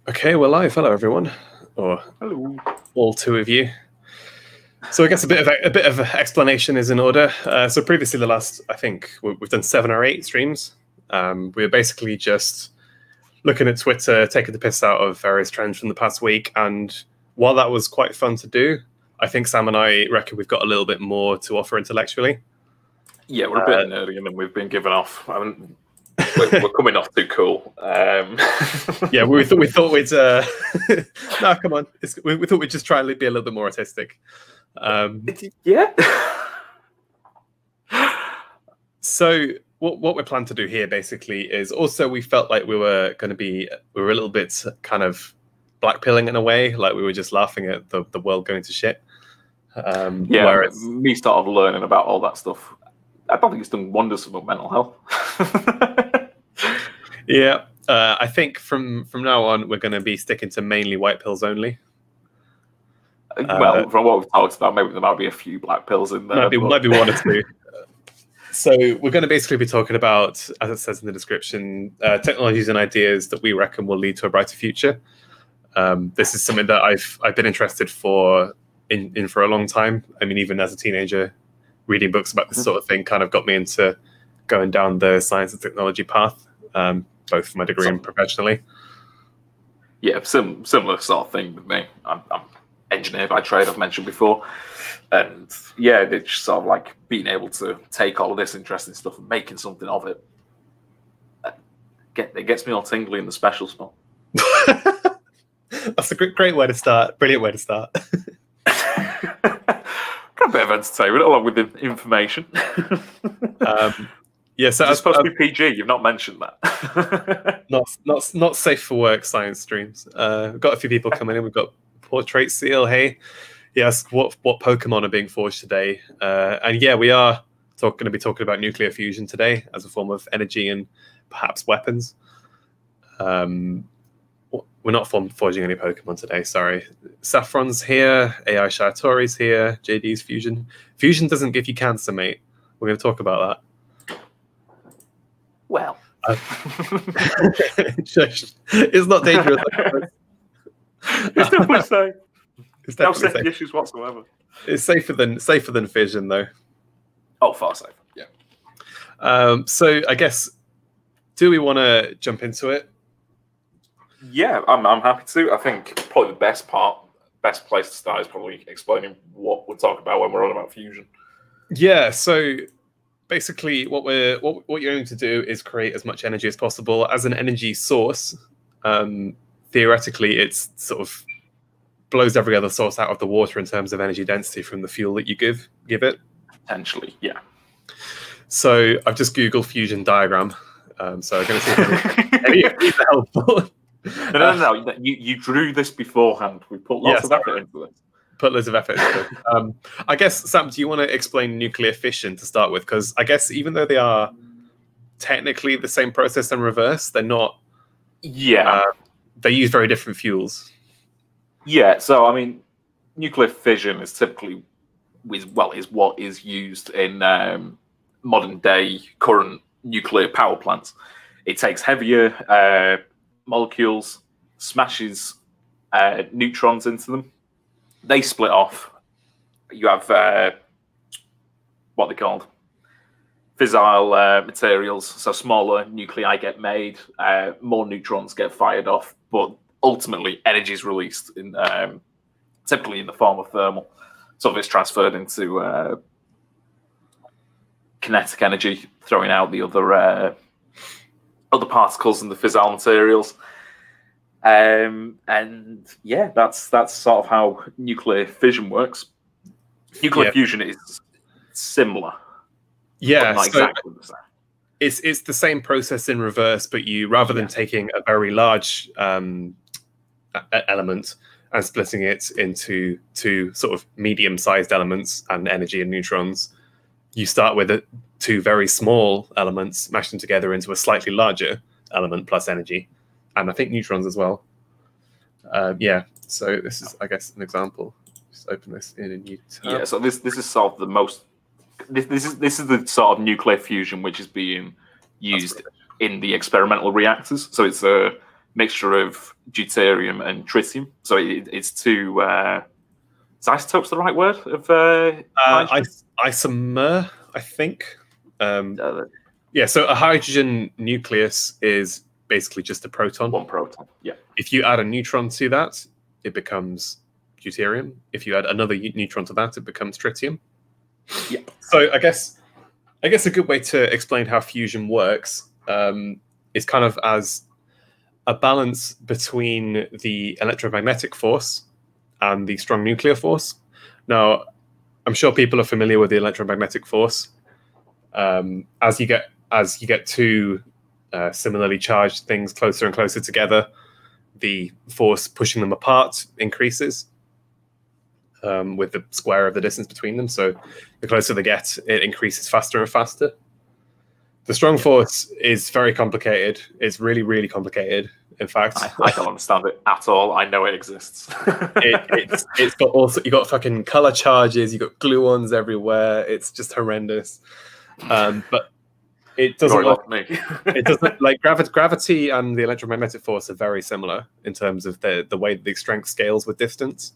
Okay, we're live. Hello, everyone, or Hello. all two of you. So I guess a bit of explanation is in order. So previously, I think we've done 7 or 8 streams. We were basically just looking at Twitter, taking the piss out of various trends from the past week, and while that was quite fun to do, I think Sam and I reckon we've got a little bit more to offer intellectually. Yeah, we're a bit nerdy, and then we've been given off. We're coming off too cool. Yeah, we thought we'd. No, come on. We thought we'd just try and be a little bit more artistic. Yeah. So what we plan to do here basically is also we felt like we were a little bit kind of blackpilling in a way, like we were just laughing at the world going to shit. Yeah, whereas me started learning about all that stuff. I don't think it's done wonders for my mental health. Yeah, I think from now on we're going to be sticking to mainly white pills only. Well, from what we've talked about, maybe there might be a few black pills in there. Might be 1 or 2. So we're going to basically be talking about, as it says in the description, technologies and ideas that we reckon will lead to a brighter future. This is something that I've been interested for a long time. I mean, even as a teenager, reading books about this sort of thing kind of got me into going down the science and technology path, both for my degree and professionally. Yeah, similar sort of thing with me. I'm engineer by trade, I've mentioned before. And yeah, it's just sort of like being able to take all of this interesting stuff and making something of it. It gets me all tingly in the special spot. That's a great way to start. Brilliant way to start. Got a bit of entertainment along with the information. Yeah, so it's supposed to be PG. You've not mentioned that. not safe for work science streams. We've got a few people coming in. We've got Portrait Seal. Hey, yes. What Pokemon are being forged today? And yeah, we are going to be talking about nuclear fusion today as a form of energy and perhaps weapons. We're not forging any Pokemon today, sorry. Saffron's here, AI Shaitori's here, JD's Fusion. Fusion doesn't give you cancer, mate. We're going to talk about that. Well. It's not dangerous. It's definitely safe. It's no definitely safety issues whatsoever. It's safer than fission, though. Oh, far safer, yeah. So I guess, do we want to jump into it? Yeah, I'm happy to. I think probably the best place to start is probably explaining what we're talking about when we're on about fusion. Yeah, so basically what you're going to do is create as much energy as possible as an energy source. Theoretically, it's sort of blows every other source out of the water in terms of energy density from the fuel that you give it. Potentially, yeah. So I've just Googled fusion diagram. So I'm going to see if any of these are helpful. No. You drew this beforehand. We put lots of effort into this. Put loads of effort into it. I guess, Sam, do you want to explain nuclear fission to start with? Because I guess even though they are technically the same process in reverse, they're not. Yeah. They use very different fuels. Yeah. So, I mean, nuclear fission is typically is what is used in modern day current nuclear power plants. It takes heavier molecules, smashes neutrons into them. They split off. You have what they're called fissile materials. So smaller nuclei get made, more neutrons get fired off, but ultimately energy is released in typically in the form of thermal. Some of it's transferred into kinetic energy, throwing out the other particles in the fissile materials. And yeah, that's sort of how nuclear fission works. Nuclear fusion is similar. Yeah, not exactly the same. It's the same process in reverse, but you rather than taking a very large element and splitting it into 2 sort of medium-sized elements and energy and neutrons, you start with 2 very small elements, mash them together into a slightly larger element plus energy, and I think neutrons as well. Yeah, so this is, I guess, an example. Just open this in a new tab. Yeah, so this is sort of the most. This is the sort of nuclear fusion which is being used in the experimental reactors. So it's mixture of deuterium and tritium. So it's two. Is isotope's the right word of isomer, I think. Yeah, so a hydrogen nucleus is basically just a proton. One proton, yeah. If you add a neutron to that, it becomes deuterium. If you add another neutron to that, it becomes tritium. Yeah. So I guess a good way to explain how fusion works is kind of as a balance between the electromagnetic force and the strong nuclear force. Now, I'm sure people are familiar with the electromagnetic force. As you get two similarly charged things closer and closer together, the force pushing them apart increases with the square of the distance between them. So the closer they get, it increases faster and faster. The strong force is very complicated. It's really, really complicated. In fact, I don't understand it at all. I know it exists. It's got also, you got fucking color charges. You got gluons everywhere. It's just horrendous. But it doesn't work. It doesn't like gravity and the electromagnetic force are very similar in terms of the way the strength scales with distance.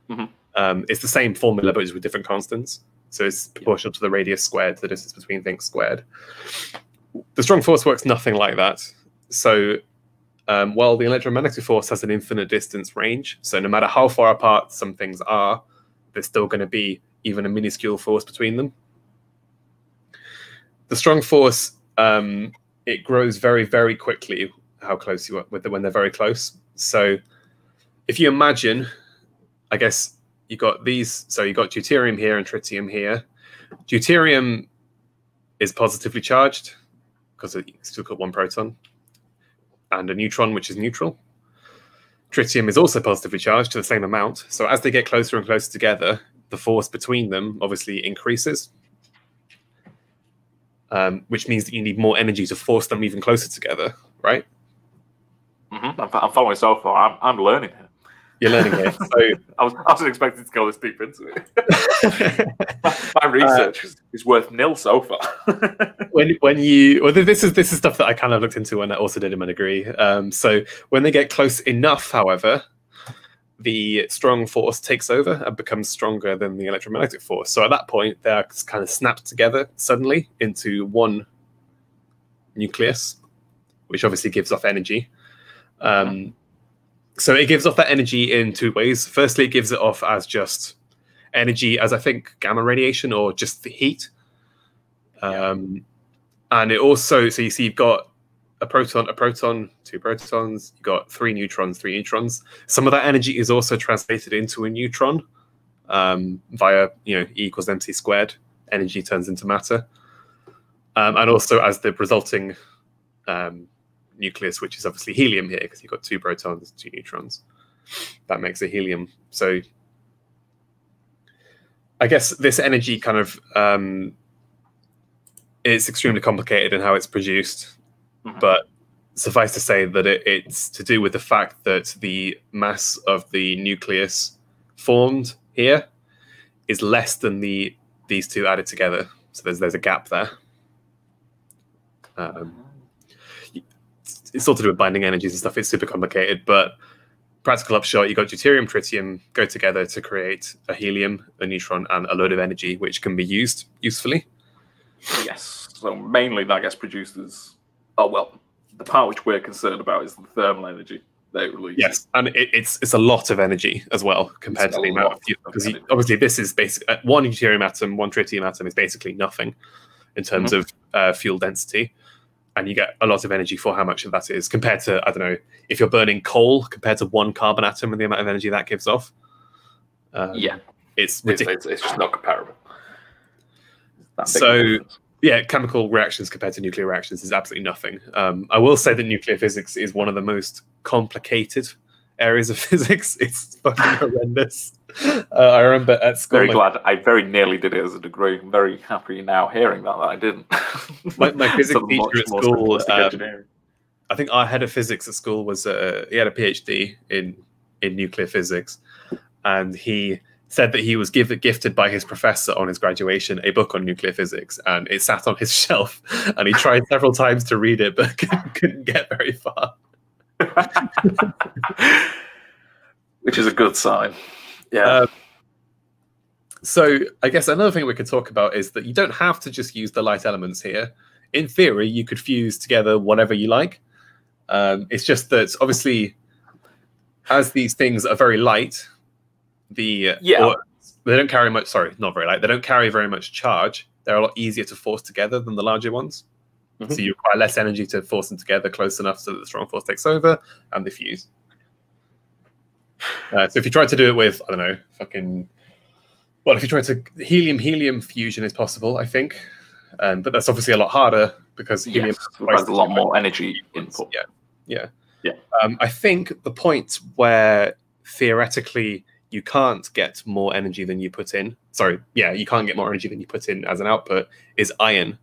Mm-hmm. It's the same formula, but it's with different constants. So it's proportional to the radius squared, the distance between things squared. The strong force works nothing like that. So while the electromagnetic force has an infinite distance range, so no matter how far apart some things are, there's still going to be even a minuscule force between them. The strong force, it grows very, very quickly how close you are with them when they're very close. So if you imagine, I guess you got these, so you got deuterium here and tritium here. Deuterium is positively charged because it's still got one proton and a neutron, which is neutral. Tritium is also positively charged to the same amount. So as they get closer and closer together, the force between them obviously increases, which means that you need more energy to force them even closer together, right? Mm-hmm. I'm following so far. I'm learning here. You're learning it. So I wasn't expecting to go this deep into it. my research is worth nil so far. This is stuff that I kind of looked into when I also did in my degree. So when they get close enough, however, the strong force takes over and becomes stronger than the electromagnetic force. So at that point, they're kind of snapped together suddenly into one nucleus, which obviously gives off energy. So it gives off that energy in two ways. Firstly, it gives it off as just energy, as I think gamma radiation or just the heat. And it also, so you see you've got a proton, two protons, you've got three neutrons. Some of that energy is also translated into a neutron via, E equals mc squared. Energy turns into matter. And also as the resulting nucleus, which is obviously helium here, because you've got two protons, two neutrons. That makes a helium. So I guess this energy kind of is extremely complicated in how it's produced, but suffice to say that it's to do with the fact that the mass of the nucleus formed here is less than these two added together. So there's a gap there. It's all to do with binding energies and stuff. It's super complicated, but practical upshot, you got deuterium, tritium go together to create a helium, a neutron, and a load of energy, which can be used usefully. Yes. So mainly that gets produced as, the part which we're concerned about is the thermal energy they release. Yes, and it's a lot of energy as well compared to the amount of fuel. Because obviously this is basically one deuterium atom, one tritium atom is basically nothing in terms of fuel density. And you get a lot of energy for how much of that is compared to, I don't know, if you're burning coal compared to one carbon atom and the amount of energy that gives off. It's ridiculous. It's just not comparable. So, chemical reactions compared to nuclear reactions is absolutely nothing. I will say that nuclear physics is one of the most complicated areas of physics. It's fucking horrendous. I remember at school. Very glad I very nearly did it as a degree. I'm very happy now hearing that I didn't. My physics teacher at school, I think our head of physics at school was he had a PhD in nuclear physics, and he said that he was gifted by his professor on his graduation a book on nuclear physics, and it sat on his shelf, and he tried several times to read it, but couldn't get very far. Which is a good sign. Yeah. So I guess another thing we could talk about is that you don't have to just use the light elements here. In theory, you could fuse together whatever you like. It's just that obviously, as these things are very light, they don't carry much. Sorry, not very light. They don't carry very much charge. They're a lot easier to force together than the larger ones. So you require less energy to force them together close enough so that the strong force takes over and they fuse. So if you try to do it with, I don't know, if you try to helium fusion is possible, I think, but that's obviously a lot harder because helium has a lot more energy input. Yeah. I think the point where theoretically you can't get more energy than you put in. You can't get more energy than you put in as an output is iron.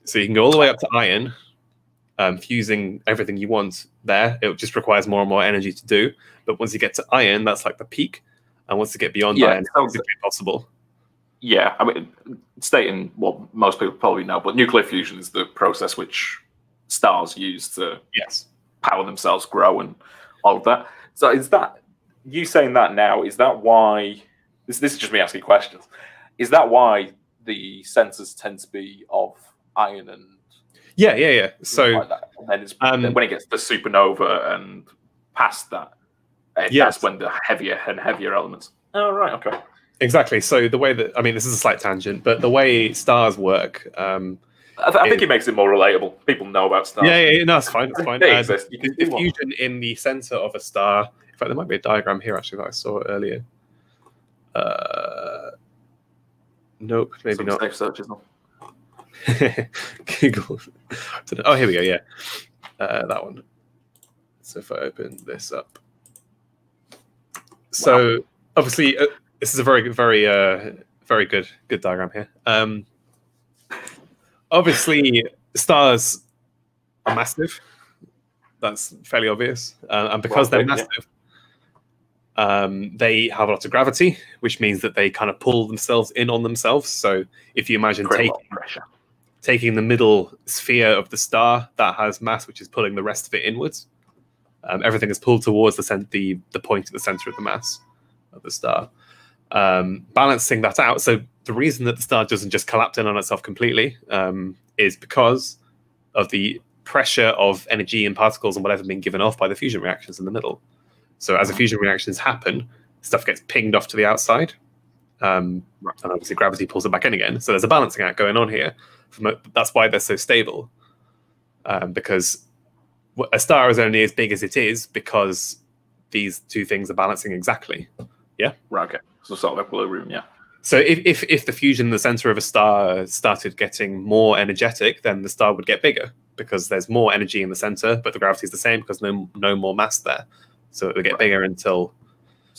So you can go all the way up to iron, fusing everything you want there. It just requires more and more energy to do. But once you get to iron, that's like the peak. And once you get beyond iron, it's impossible. Yeah, I mean, stating what most people probably know, but nuclear fusion is the process which stars use to power themselves, grow, and all of that. So is that, you saying that now, is that why, this is just me asking questions, is that why the sensors tend to be of iron and so like that? And then when it gets to supernova and past that, that's when the heavier and heavier elements. Oh, right, okay. Exactly. So the way that, I mean, this is a slight tangent, but the way stars work, I think it makes it more relatable. People know about stars. No, it's fine. It's fine. They exist. The fusion in the center of a star. In fact, there might be a diagram here actually that I saw earlier. Nope, maybe not. Safe searches. Google. Oh, here we go. Yeah, that one. So if I open this up, so obviously this is a very good diagram here. Obviously, stars are massive. That's fairly obvious, and because they're massive, they have a lot of gravity, which means that they kind of pull themselves in on themselves. So if you imagine taking the middle sphere of the star that has mass, which is pulling the rest of it inwards, everything is pulled towards the point at the center of the mass of the star, balancing that out. So the reason that the star doesn't just collapse in on itself completely is because of the pressure of energy and particles and whatever being given off by the fusion reactions in the middle. So as the fusion reactions happen, stuff gets pinged off to the outside, and obviously gravity pulls it back in again. So there's a balancing act going on here. That's why they're so stable, because a star is only as big as it is because these two things are balancing exactly. Yeah. Right. Okay. So sort of equilibrium. Yeah. So if the fusion in the center of a star started getting more energetic, then the star would get bigger because there's more energy in the center, but the gravity is the same because no more mass there. So it would get bigger until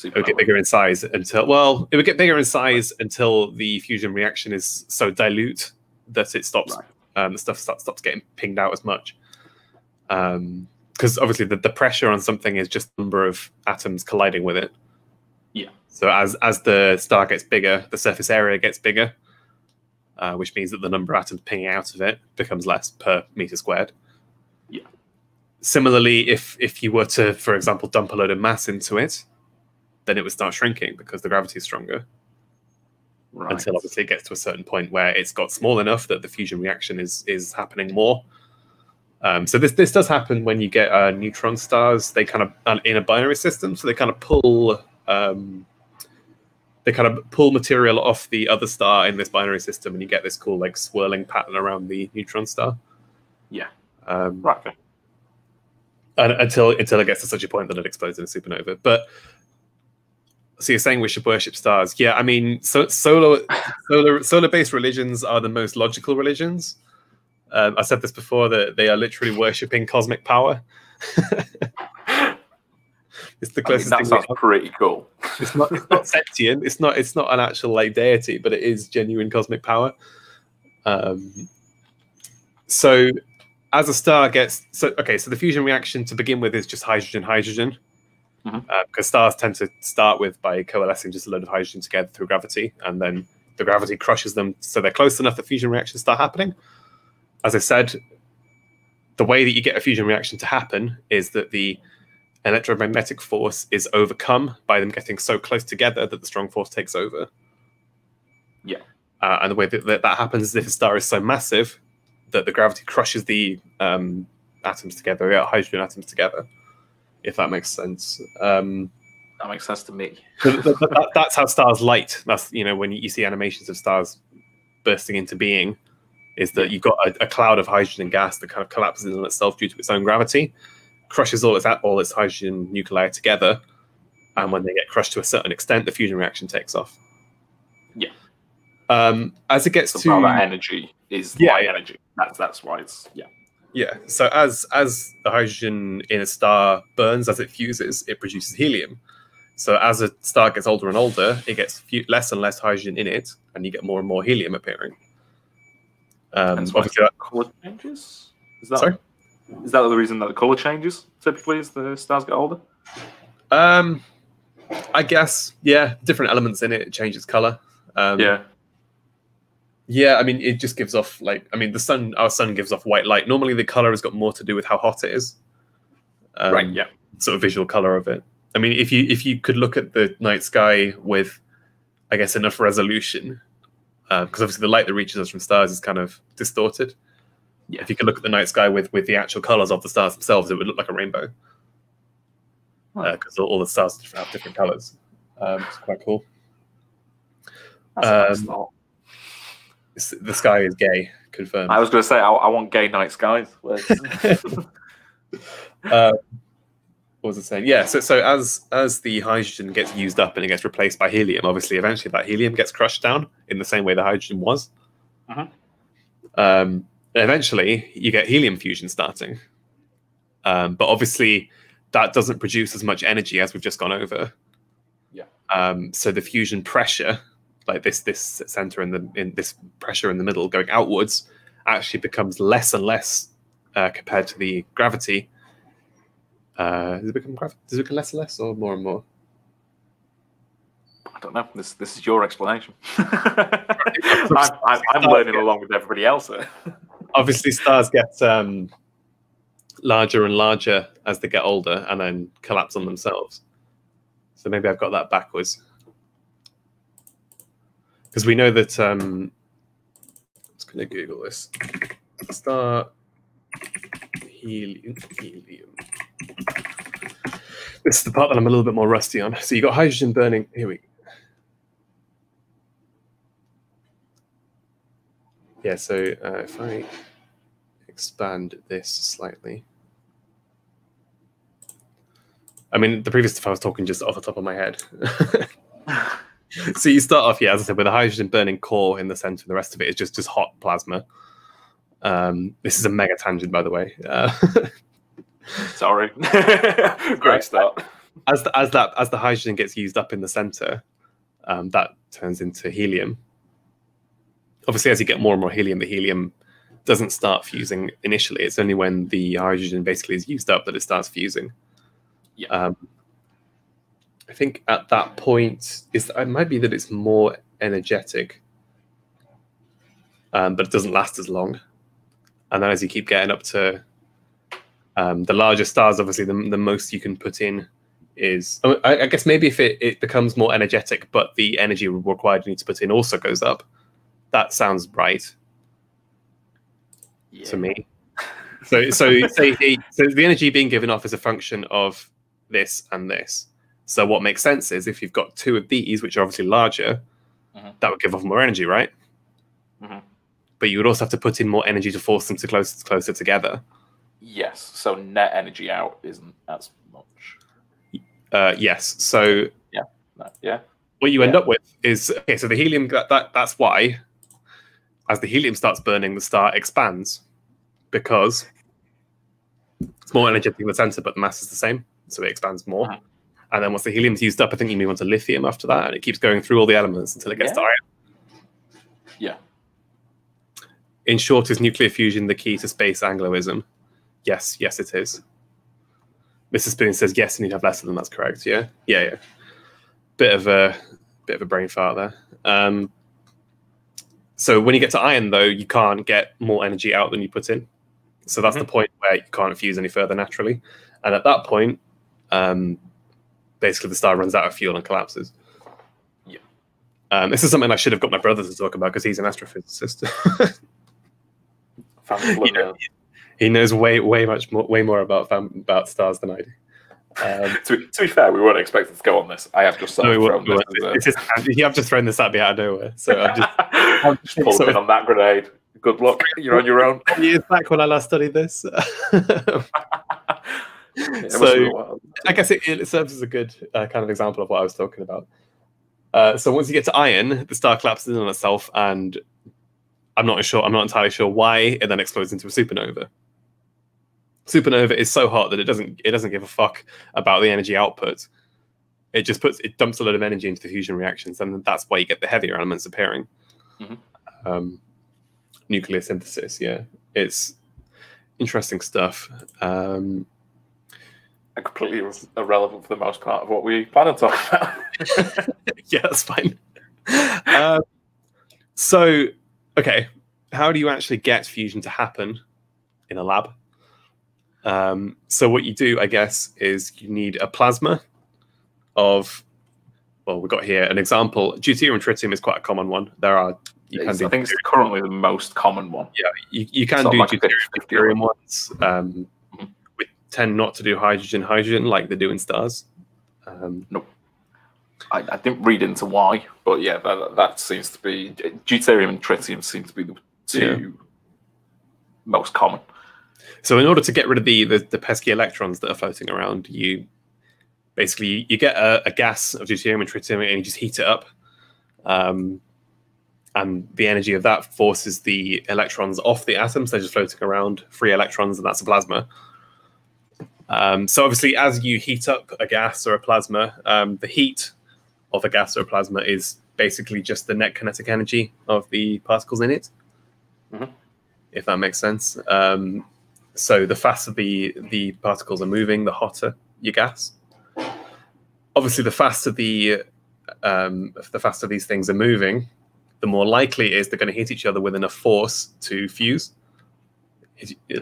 it would get bigger in size until it would get bigger in size until the fusion reaction is so dilute that it stops. The stuff stops getting pinged out as much. Because obviously the pressure on something is just the number of atoms colliding with it. Yeah. So as the star gets bigger, the surface area gets bigger, which means that the number of atoms pinging out of it becomes less per meter squared. Yeah. Similarly, if you were to, for example, dump a load of mass into it, then it would start shrinking because the gravity is stronger. Right. Until obviously it gets to a certain point where it's got small enough that the fusion reaction is happening more. So this does happen when you get neutron stars. They kind of in a binary system, so they kind of pull material off the other star in this binary system, and you get this cool like swirling pattern around the neutron star. Yeah. Right. Okay. And until it gets to such a point that it explodes in a supernova. But so you're saying we should worship stars? Yeah, I mean, solar-based religions are the most logical religions. I said this before, that they are literally worshipping cosmic power. It's the closest thing. That sounds pretty cool. It's not sentient. It's not an actual like deity, but it is genuine cosmic power. So as a star gets so the fusion reaction to begin with is just hydrogen. Because stars tend to start by coalescing just a load of hydrogen together through gravity, and then the gravity crushes them so they're close enough that fusion reactions start happening. As I said, the way that you get a fusion reaction to happen is that the electromagnetic force is overcome by them getting so close together that the strong force takes over. Yeah. And the way that happens is if a star is so massive that the gravity crushes the atoms together, the hydrogen atoms together, if that makes sense. That makes sense to me. That's how stars light. That's, you know, when you see animations of stars bursting into being, is that you've got a cloud of hydrogen gas that kind of collapses in itself due to its own gravity, crushes all its hydrogen nuclei together, and when they get crushed to a certain extent, the fusion reaction takes off. Yeah. As it gets to that energy is light energy. That's why it's Yeah. So as the hydrogen in a star burns, as it fuses, it produces helium. So as a star gets older and older, it gets less and less hydrogen in it, and you get more and more helium appearing. Obviously, that color changes. Sorry? Is that the reason that the color changes typically as the stars get older? I guess, yeah. Different elements in it changes color. Yeah, I mean, it just gives off, like, I mean, our sun gives off white light. Normally, the color has got more to do with how hot it is. Right. Yeah. Sort of visual color of it. I mean, if you could look at the night sky with, I guess, enough resolution, because obviously the light that reaches us from stars is kind of distorted. Yeah. If you could look at the night sky with the actual colors of the stars themselves, it would look like a rainbow. Because all the stars have different colors. It's quite cool. That's a nice thought. The sky is gay, confirmed. I was going to say, I want gay night skies. What was I saying? Yeah, so as the hydrogen gets used up and it gets replaced by helium, obviously eventually that helium gets crushed down in the same way the hydrogen was. Eventually, you get helium fusion starting. But obviously, that doesn't produce as much energy as we've just gone over. Yeah. So the fusion pressure, like this center in this pressure in the middle going outwards, actually becomes less and less compared to the gravity. Does it become less and less, or more and more? I don't know. This is your explanation. I'm learning along with everybody else. Obviously, stars get larger and larger as they get older, and then collapse on themselves. So maybe I've got that backwards. Because we know that. I'm just going to Google this. Star helium. This is the part that I'm a little bit more rusty on. So you got hydrogen burning. Here we go. Yeah, so if I expand this slightly. I mean, the previous stuff I was talking just off the top of my head. So you start off, as I said, with a hydrogen burning core in the center, and the rest of it is just hot plasma. This is a mega tangent, by the way. Sorry. Great start. As the hydrogen gets used up in the center, that turns into helium. Obviously, as you get more and more helium, the helium doesn't start fusing initially. It's only when the hydrogen basically is used up that it starts fusing. Yeah. I think at that point, it might be that it's more energetic, but it doesn't last as long. And then as you keep getting up to the larger stars, obviously, the most you can put in is... I guess maybe if it becomes more energetic, but the energy required you need to put in also goes up. That sounds right to me. So the energy being given off is a function of this and this. So what makes sense is if you've got two of these, which are obviously larger, that would give off more energy, right? But you would also have to put in more energy to force them to closer together. Yes. So net energy out isn't as much. Yes. So what you end up with is, okay, so the helium, that's why as the helium starts burning, the star expands because it's more energetic in the center, but the mass is the same, so it expands more. And then once the helium's used up, I think you move on to lithium after that, and it keeps going through all the elements until it gets to iron. Yeah. In short, is nuclear fusion the key to space angloism? Yes, it is. Mr. Spoon says yes, and you'd have less of them. That's correct. Yeah. Bit of a brain fart there. So when you get to iron, though, you can't get more energy out than you put in. So that's the point where you can't fuse any further naturally. And at that point, basically the star runs out of fuel and collapses. Yeah. This is something I should have got my brother to talk about because he's an astrophysicist. He knows way more about stars than I do. To be fair, we weren't expected to go on this. I have just thrown this. You have just thrown this at me out of nowhere. So I'm just pull a pin on that grenade. Good luck. You're on your own. Years back when I last studied this. So I guess it serves as a good kind of example of what I was talking about. So once you get to iron, the star collapses in on itself, and I'm not entirely sure why it then explodes into a supernova. Supernova is so hot that it doesn't give a fuck about the energy output. It just dumps a lot of energy into the fusion reactions, and that's why you get the heavier elements appearing. Nuclear synthesis, yeah, it's interesting stuff. Completely irrelevant for the most part of what we plan on talking about. Yeah, that's fine. So, okay, how do you actually get fusion to happen in a lab? So what you do, I guess, is you need a plasma of, well, we've got here an example. Deuterium and tritium is quite a common one. I think it's currently the most common one. Yeah, you can do like deuterium ones. We tend not to do hydrogen like they do in stars. Nope. I didn't read into why, but yeah, that seems to be deuterium and tritium seem to be the two most common. So in order to get rid of the pesky electrons that are floating around, you get a gas of deuterium and tritium and you just heat it up. And the energy of that forces the electrons off the atoms. They're just floating around, free electrons, and that's a plasma. So obviously, as you heat up a gas or a plasma, the heat of a gas or a plasma is basically just the net kinetic energy of the particles in it, if that makes sense. So the faster the particles are moving, the hotter your gas. Obviously, the faster these things are moving, the more likely it is they're going to hit each other with enough force to fuse.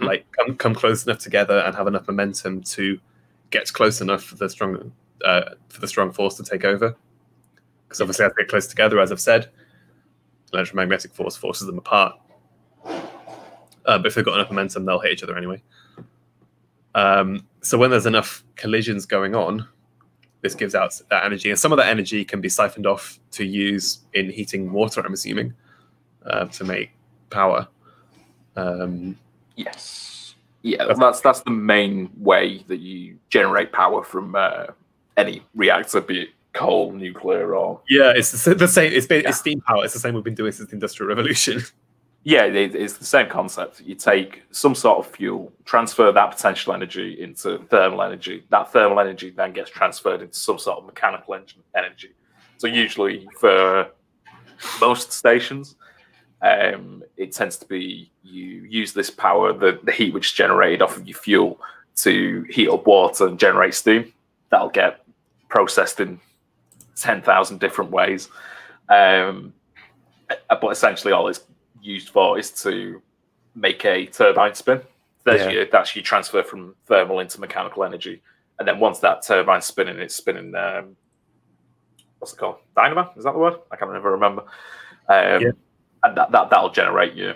Like come close enough together and have enough momentum to get close enough for the strong force to take over. Because obviously, as they get close together, as I've said, electromagnetic force forces them apart. But if they've got enough momentum, they'll hit each other anyway. So when there's enough collisions going on, this gives out that energy, and some of that energy can be siphoned off to use in heating water, I'm assuming, to make power. Yes. Yeah, that's the main way that you generate power from any reactor, be it coal, nuclear, or... Yeah, it's the same. It's steam power. It's the same we've been doing since the Industrial Revolution. Yeah, it's the same concept. You take some sort of fuel, transfer that potential energy into thermal energy. That thermal energy then gets transferred into some sort of mechanical energy. So usually for most stations, it tends to be you use this power, the heat which is generated off of your fuel, to heat up water and generate steam. That'll get processed in 10,000 different ways. But essentially all it's used for is to make a turbine spin. That's your transfer from thermal into mechanical energy. And then once that turbine's spinning, it's spinning, what's it called? Dynamo? Is that the word? I can't ever remember. And that'll generate your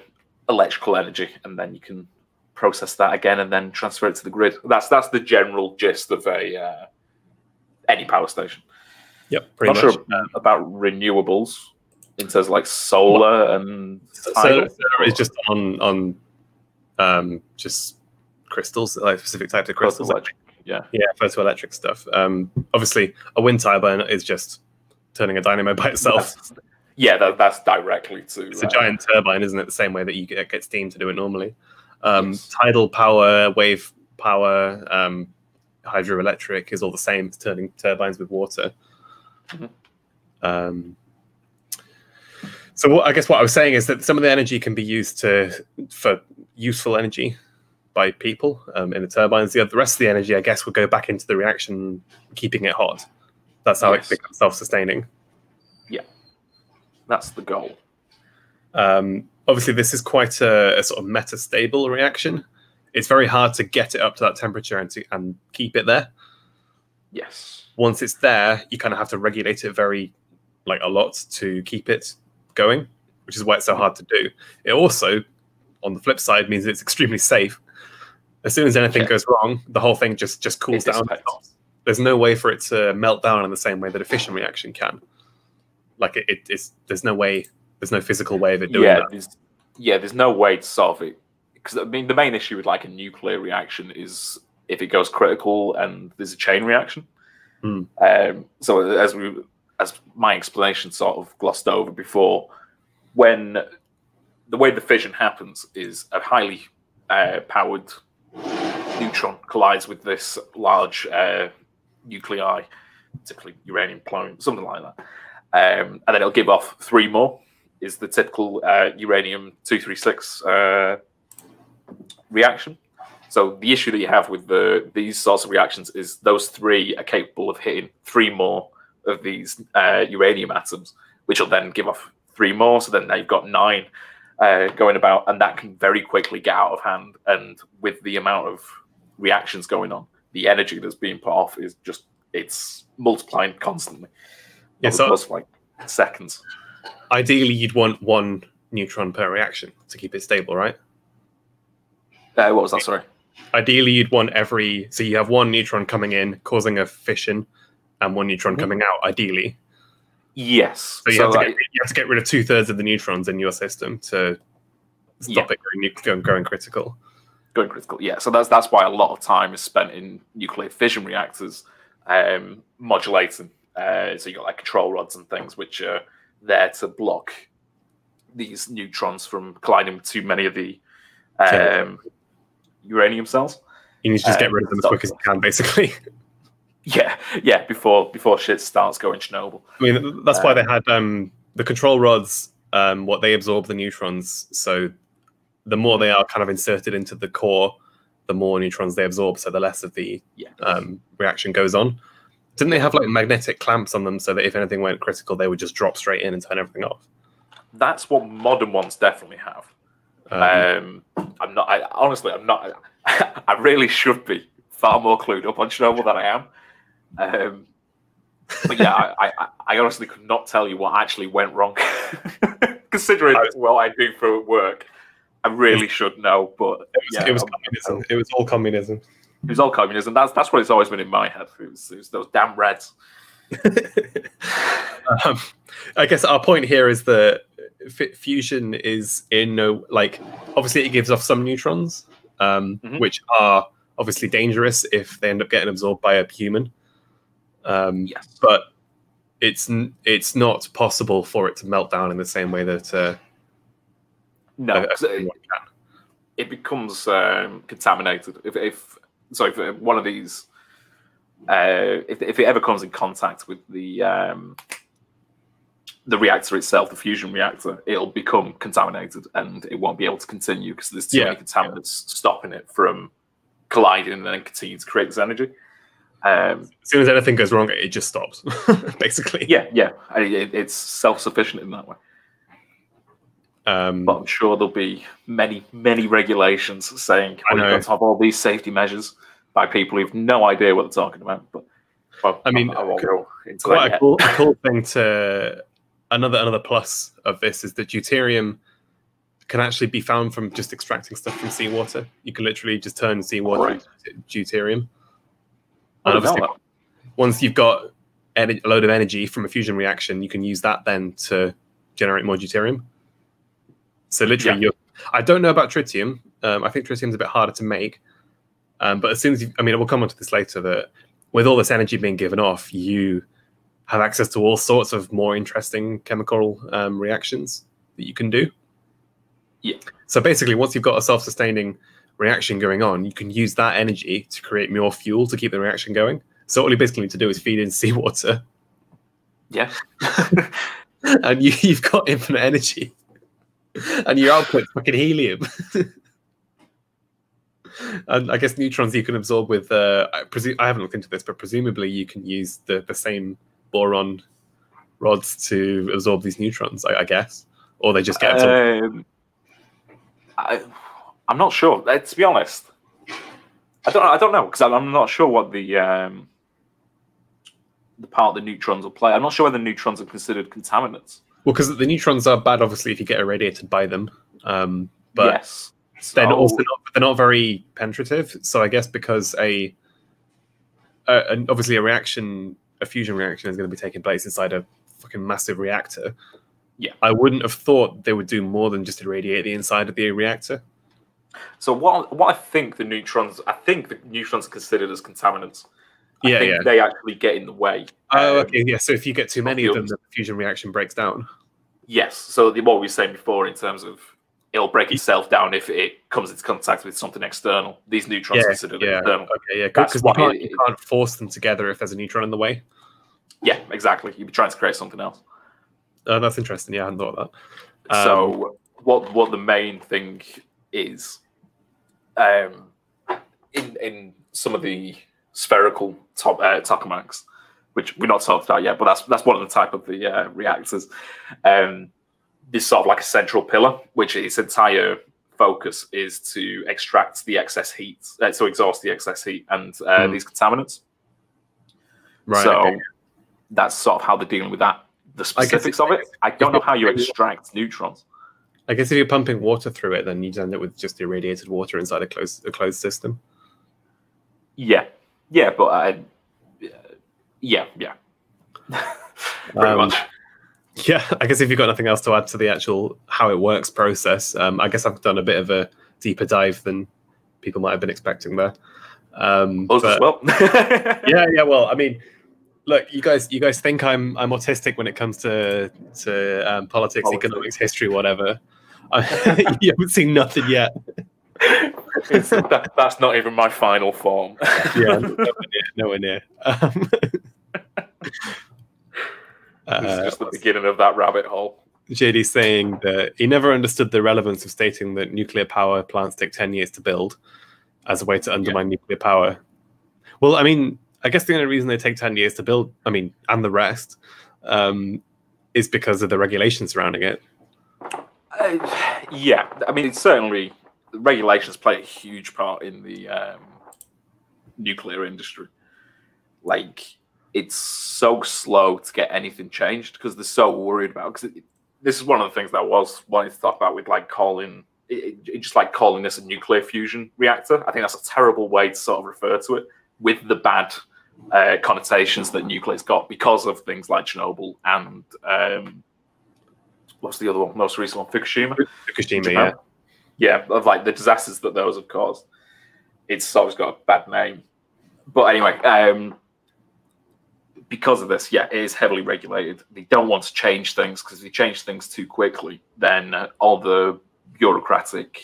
electrical energy, and then you can process that again and then transfer it to the grid. That's the general gist of any power station. Yep, pretty much. Not sure about renewables in terms of like solar and solar is just on just crystals, like specific types of crystals. Photoelectric stuff. Obviously, a wind turbine is just turning a dynamo by itself. That's directly to... It's a giant turbine, isn't it? The same way that you get steam to do it normally. Tidal power, wave power, hydroelectric is all the same. It's turning turbines with water. So I guess what I was saying is that some of the energy can be used for useful energy by people in the turbines. The rest of the energy, I guess, would go back into the reaction, keeping it hot. That's how it becomes self-sustaining. Yeah, that's the goal. Obviously, this is quite a sort of metastable reaction. it's very hard to get it up to that temperature and keep it there. Yes. Once it's there, you kind of have to regulate it very, like, a lot to keep it going, which is why it's so hard to do. It also, on the flip side, means it's extremely safe. As soon as anything goes wrong, the whole thing just cools down. There's no way for it to melt down in the same way that a fission reaction can. Like, there's no way, there's no physical way of it doing that. There's no way to solve it. Because, I mean, the main issue with, like, a nuclear reaction is if it goes critical and there's a chain reaction. So as my explanation sort of glossed over before, when the way the fission happens is a highly powered neutron collides with this large nuclei, typically uranium, plutonium, something like that, and then it'll give off 3 more. Is the typical uranium-236 reaction. So the issue that you have with these sorts of reactions is those 3 are capable of hitting 3 more of these uranium atoms, which will then give off 3 more. So then now you've got 9 going about, and that can very quickly get out of hand. And with the amount of reactions going on, the energy that's being put off is just, it's multiplying constantly. Yeah, so plus like seconds. Ideally, you'd want 1 neutron per reaction to keep it stable, right? What was that? Sorry. Ideally, you'd want so you have 1 neutron coming in, causing a fission, and 1 neutron coming out, ideally. Yes. So you have to get rid of 2/3 of the neutrons in your system to stop it going critical. Going critical, yeah. So that's why a lot of time is spent in nuclear fission reactors, modulating. So you got like control rods and things which are there to block these neutrons from colliding with too many of the uranium cells. You need to just get rid of them as quick as you can, basically. Yeah, before shit starts going Chernobyl. I mean, that's why they had the control rods. What they absorb the neutrons, so the more they are kind of inserted into the core, the more neutrons they absorb. So the less of the reaction goes on. Didn't they have like magnetic clamps on them so that if anything went critical, they would just drop straight in and turn everything off? That's what modern ones definitely have. I'm not. Honestly, I'm not. I really should be far more clued up on Chernobyl than I am. But yeah, I honestly could not tell you what actually went wrong. Considering what I do for work, I really should know. But it was communism. It was all communism. It was all communism. That's what it's always been in my head. It was those damn Reds. I guess our point here is that fusion is obviously it gives off some neutrons, which are obviously dangerous if they end up getting absorbed by a human. But it's not possible for it to melt down in the same way that it becomes contaminated if one of these if it ever comes in contact with the reactor itself, the fusion reactor, it'll become contaminated and it won't be able to continue because there's too many contaminants stopping it from colliding and then continue to create this energy. As soon as anything goes wrong, it just stops, basically. It's self-sufficient in that way. But I'm sure there'll be many regulations saying you've got to have all these safety measures by people who have no idea what they're talking about. But I mean, quite a cool thing to another plus of this is that deuterium can actually be found from just extracting stuff from seawater. You can literally just turn seawater into deuterium. And obviously, once you've got a load of energy from a fusion reaction, you can use that then to generate more deuterium. So literally, I don't know about tritium. I think tritium's a bit harder to make. But as soon as we'll come on to this later, that with all this energy being given off, you have access to all sorts of more interesting chemical reactions that you can do. Yeah. So basically, once you've got a self-sustaining reaction going on, you can use that energy to create more fuel to keep the reaction going. So all you basically need to do is feed in seawater. Yeah. And you've got infinite energy. And your output's fucking helium. And I guess neutrons you can absorb with, I haven't looked into this, but presumably you can use the same boron rods to absorb these neutrons, I guess. Or they just get absorbed. I'm not sure. To be honest, I don't know, because I'm not sure what the part the neutrons will play. I'm not sure whether neutrons are considered contaminants. Well, because the neutrons are bad, obviously, if you get irradiated by them. But yes, they're not very penetrative. So I guess because obviously a fusion reaction is going to be taking place inside a fucking massive reactor. Yeah, I wouldn't have thought they would do more than just irradiate the inside of the reactor. So what I think the neutrons are considered as contaminants. I think they actually get in the way. Oh, okay, yeah. So if you get too many of them, the fusion reaction breaks down. Yes. So what we were saying before in terms of it'll break itself down if it comes into contact with something external. These neutrons are considered external. Okay, yeah. Because you can't force them together if there's a neutron in the way. Yeah, exactly. You'd be trying to create something else. Oh, that's interesting. Yeah, I hadn't thought of that. So what the main thing is, in some of the spherical tokamaks, which we're not talked about yet, but that's one of the type of the reactors. There's sort of like a central pillar, which its entire focus is to extract the excess heat, so exhaust the excess heat and these contaminants. Right. So that's sort of how they're dealing with that. The specifics of it, I don't know how you extract neutrons. I guess if you're pumping water through it, then you end up with just irradiated water inside a closed system. Yeah, but yeah. Pretty much. Yeah, I guess if you've got nothing else to add to the actual how it works process, I guess I've done a bit of a deeper dive than people might have been expecting there. Us as well. yeah. Well, I mean, look, you guys think I'm autistic when it comes to politics, economics, history, whatever. You haven't seen nothing yet. That's not even my final form. Yeah, nowhere near. This is just the beginning of that rabbit hole. JD's saying that he never understood the relevance of stating that nuclear power plants take 10 years to build as a way to undermine nuclear power. Well, I mean, I guess the only reason they take 10 years to build, and the rest, is because of the regulations surrounding it. Yeah, I mean, it's certainly regulations play a huge part in the nuclear industry. Like, it's so slow to get anything changed because they're so worried about. Because this is one of the things that I was wanting to talk about with like calling this a nuclear fusion reactor. I think that's a terrible way to sort of refer to it, with the bad connotations that nuclear's got because of things like Chernobyl and what's the other one? Most recent one, Fukushima. Fukushima, yeah, of like the disasters that those have caused. It's always got a bad name, but anyway, because of this, yeah, it is heavily regulated. They don't want to change things because if you change things too quickly, then all the bureaucratic.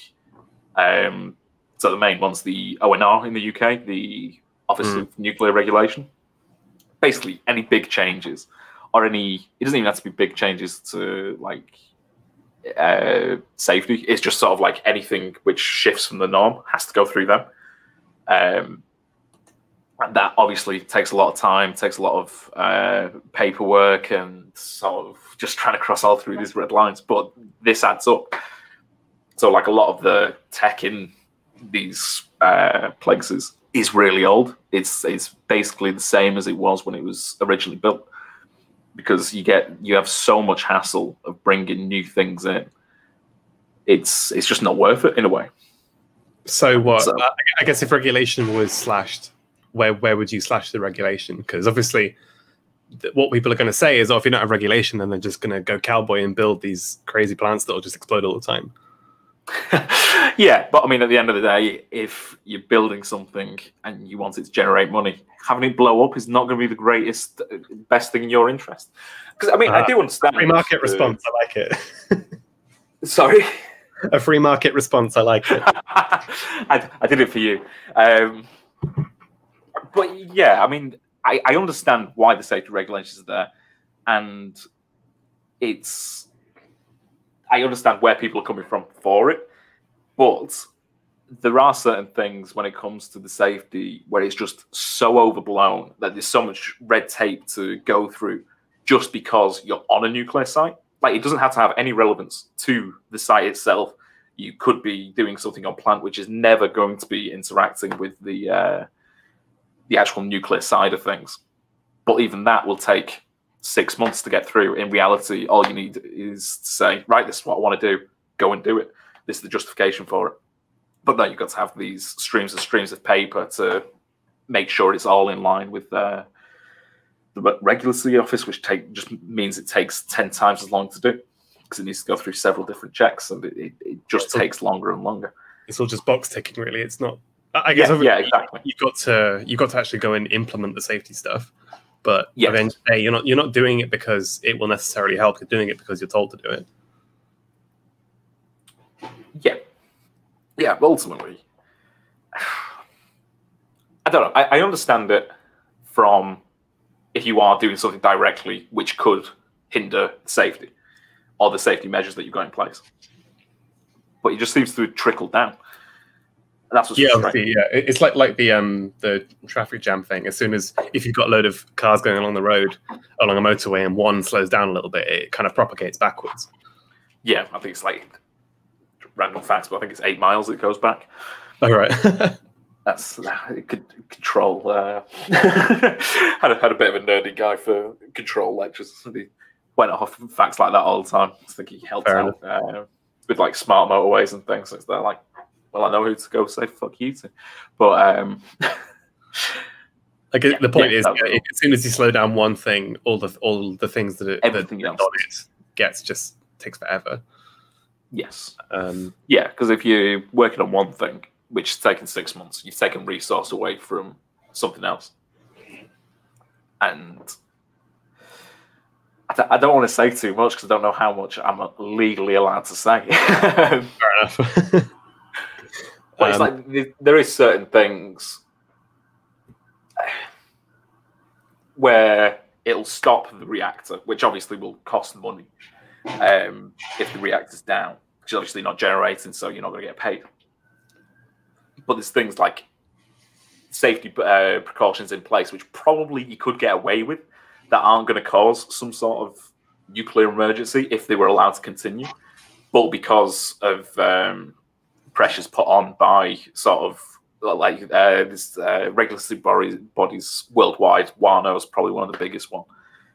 So the main one's the ONR in the UK, the Office of Nuclear Regulation. Basically, any big changes or it doesn't even have to be big changes to like safety. It's just sort of like anything which shifts from the norm has to go through them. And that obviously takes a lot of time, takes a lot of paperwork and sort of just trying to cross all through these red lines. But this adds up. So like a lot of the tech in these places is really old. It's basically the same as it was when it was originally built, because you have so much hassle of bringing new things in. It's just not worth it in a way. So what? So, I guess if regulation was slashed, where would you slash the regulation? Because obviously, what people are going to say is, "Oh, if you don't have regulation, then they're just going to go cowboy and build these crazy plants that will just explode all the time." Yeah, but I mean, at the end of the day, if you're building something and you want it to generate money, having it blow up is not going to be the best thing in your interest. Because I mean, I do understand. Free market response, I like it. Sorry? A free market response, I like it. I did it for you. But yeah, I mean, I understand why the safety regulations are there, and I understand where people are coming from for it, but there are certain things when it comes to the safety where it's just so overblown that there's so much red tape to go through just because you're on a nuclear site. Like, it doesn't have to have any relevance to the site itself. you could be doing something on plant which is never going to be interacting with the actual nuclear side of things. But even that will take 6 months to get through. In reality, all you need is to say, right, this is what I want to do. Go and do it. This is the justification for it. But no, you've got to have these streams and streams of paper to make sure it's all in line with the regulatory office, which just means it takes 10 times as long to do, because it needs to go through several different checks, and it just takes longer and longer. It's all just box ticking, really. It's not. I guess exactly. You've got to actually go and implement the safety stuff, but yes. then you're not doing it because it will necessarily help. You're doing it because you're told to do it. Yeah. But ultimately, I don't know. I understand it from if you are doing something directly which could hinder safety or the safety measures that you've got in place. But it just seems to trickle down. And that's what's frustrating. It's like the traffic jam thing. As soon as if you've got a load of cars going along the road, along a motorway, and one slows down a little bit, it kind of propagates backwards. Yeah, I think it's like random facts, but I think it's 8 miles it goes back. Oh, right. That's it could control. Had a bit of a nerdy guy for control lectures. He went off facts like that all the time. I think he helped out with like smart motorways and things. So it's there like, well, I know who to go say fuck you to. But the point is, as soon as you slow down one thing, all the things that everything else on it just takes forever. Yes. Because if you're working on one thing, which is taking 6 months, you've taken resource away from something else. And I don't want to say too much because I don't know how much I'm legally allowed to say. Fair enough. But it's like there is certain things where it'll stop the reactor, which obviously will cost money if the reactor's down, which is obviously not generating, so you're not going to get paid. But there's things like safety precautions in place, which probably you could get away with, that aren't going to cause some sort of nuclear emergency if they were allowed to continue. But because of pressures put on by sort of like this regulatory bodies worldwide, WANO is probably one of the biggest one.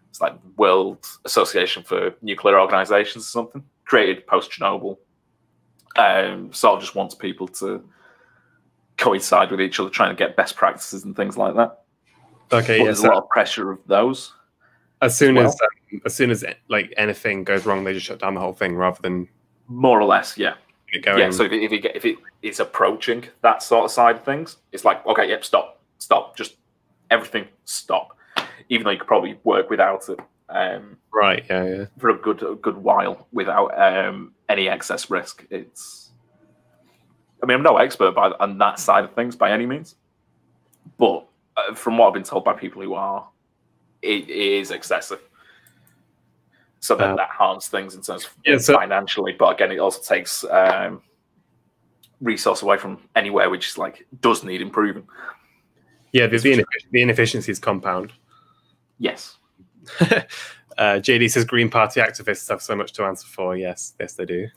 It's like World Association for Nuclear Organizations or something, created post-Chernobyl. Sort of just wants people to coincide with each other, trying to get best practices and things like that. Okay, there's a lot of pressure of those. As soon as like anything goes wrong, they just shut down the whole thing rather than more or less, yeah. Going. Yeah. So if it is approaching that sort of side of things, it's like, okay, yep, stop, just everything stop. Even though you could probably work without it, right? Yeah. For a good while without any excess risk. I mean, I'm no expert on that side of things by any means, but from what I've been told by people who are, it is excessive. So that harms things in terms of financially, but again, it also takes resource away from anywhere which is like does need improving. Yeah, the inefficiencies compound. Yes. JD says Green Party activists have so much to answer for. Yes, they do.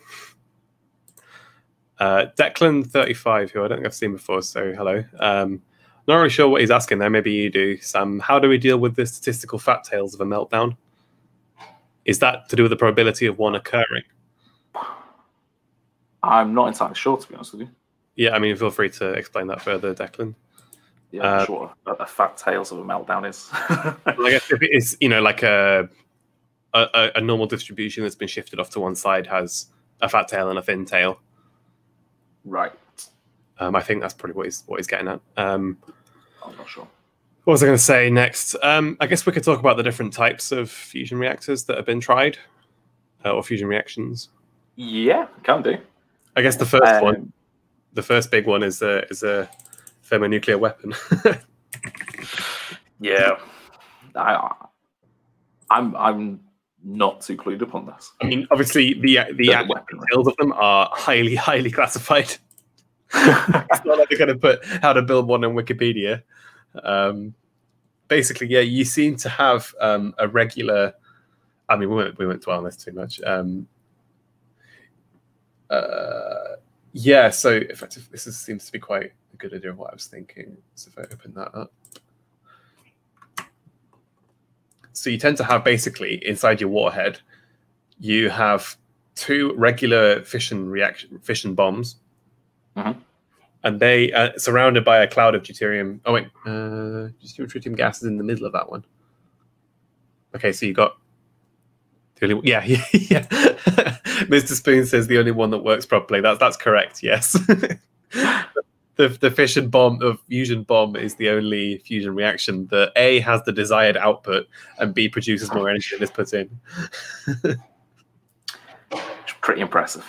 Declan35, who I don't think I've seen before, so hello. Not really sure what he's asking there. Maybe you do, Sam. How do we deal with the statistical fat tails of a meltdown? Is that to do with the probability of one occurring? I'm not entirely sure, to be honest with you. Yeah, I mean, feel free to explain that further, Declan. Yeah, I'm sure a fat tails of a meltdown is. Well, I guess if it is, like a normal distribution that's been shifted off to one side has a fat tail and a thin tail. Right. I think that's probably what he's getting at. I'm not sure. What was I going to say next? I guess we could talk about the different types of fusion reactors that have been tried, or fusion reactions. Yeah, can do. I guess the first one, the first big one, is a thermonuclear weapon. Yeah, I'm not too clued up on this. I mean, obviously the details of them are highly classified. It's not like they're going to put how to build one on Wikipedia. Basically, yeah, you seem to have a regular. I mean, we won't dwell on this too much. Yeah, so effectively, seems to be quite a good idea of what I was thinking. So if I open that up. So you tend to have basically inside your warhead, you have 2 regular fission bombs, and they surrounded by a cloud of deuterium. Oh wait, deuterium tritium gas is in the middle of that one. Okay, so you got the only yeah. Mr. Spoon says the only one that works properly. That's correct. Yes. The fission bomb of fusion bomb is the only fusion reaction that A has the desired output and B produces more energy than is put in. It's pretty impressive.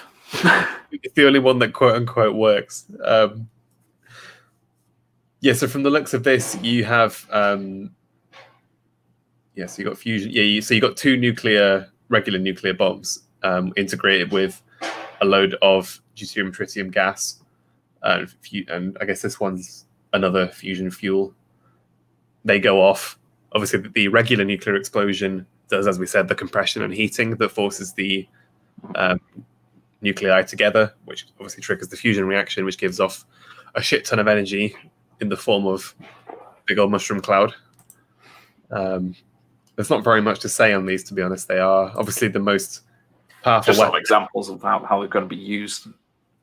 It's the only one that quote unquote works. Yeah, so from the looks of this, you have so you got fusion. Yeah, so you got 2 regular nuclear bombs integrated with a load of deuterium tritium gas. And I guess this one's another fusion fuel. They go off. Obviously, the regular nuclear explosion does, as we said, the compression and heating that forces the nuclei together, which obviously triggers the fusion reaction, which gives off a shit ton of energy in the form of big old mushroom cloud. There's not very much to say on these, to be honest. They are obviously the most powerful. Just some examples of how they're going to be used.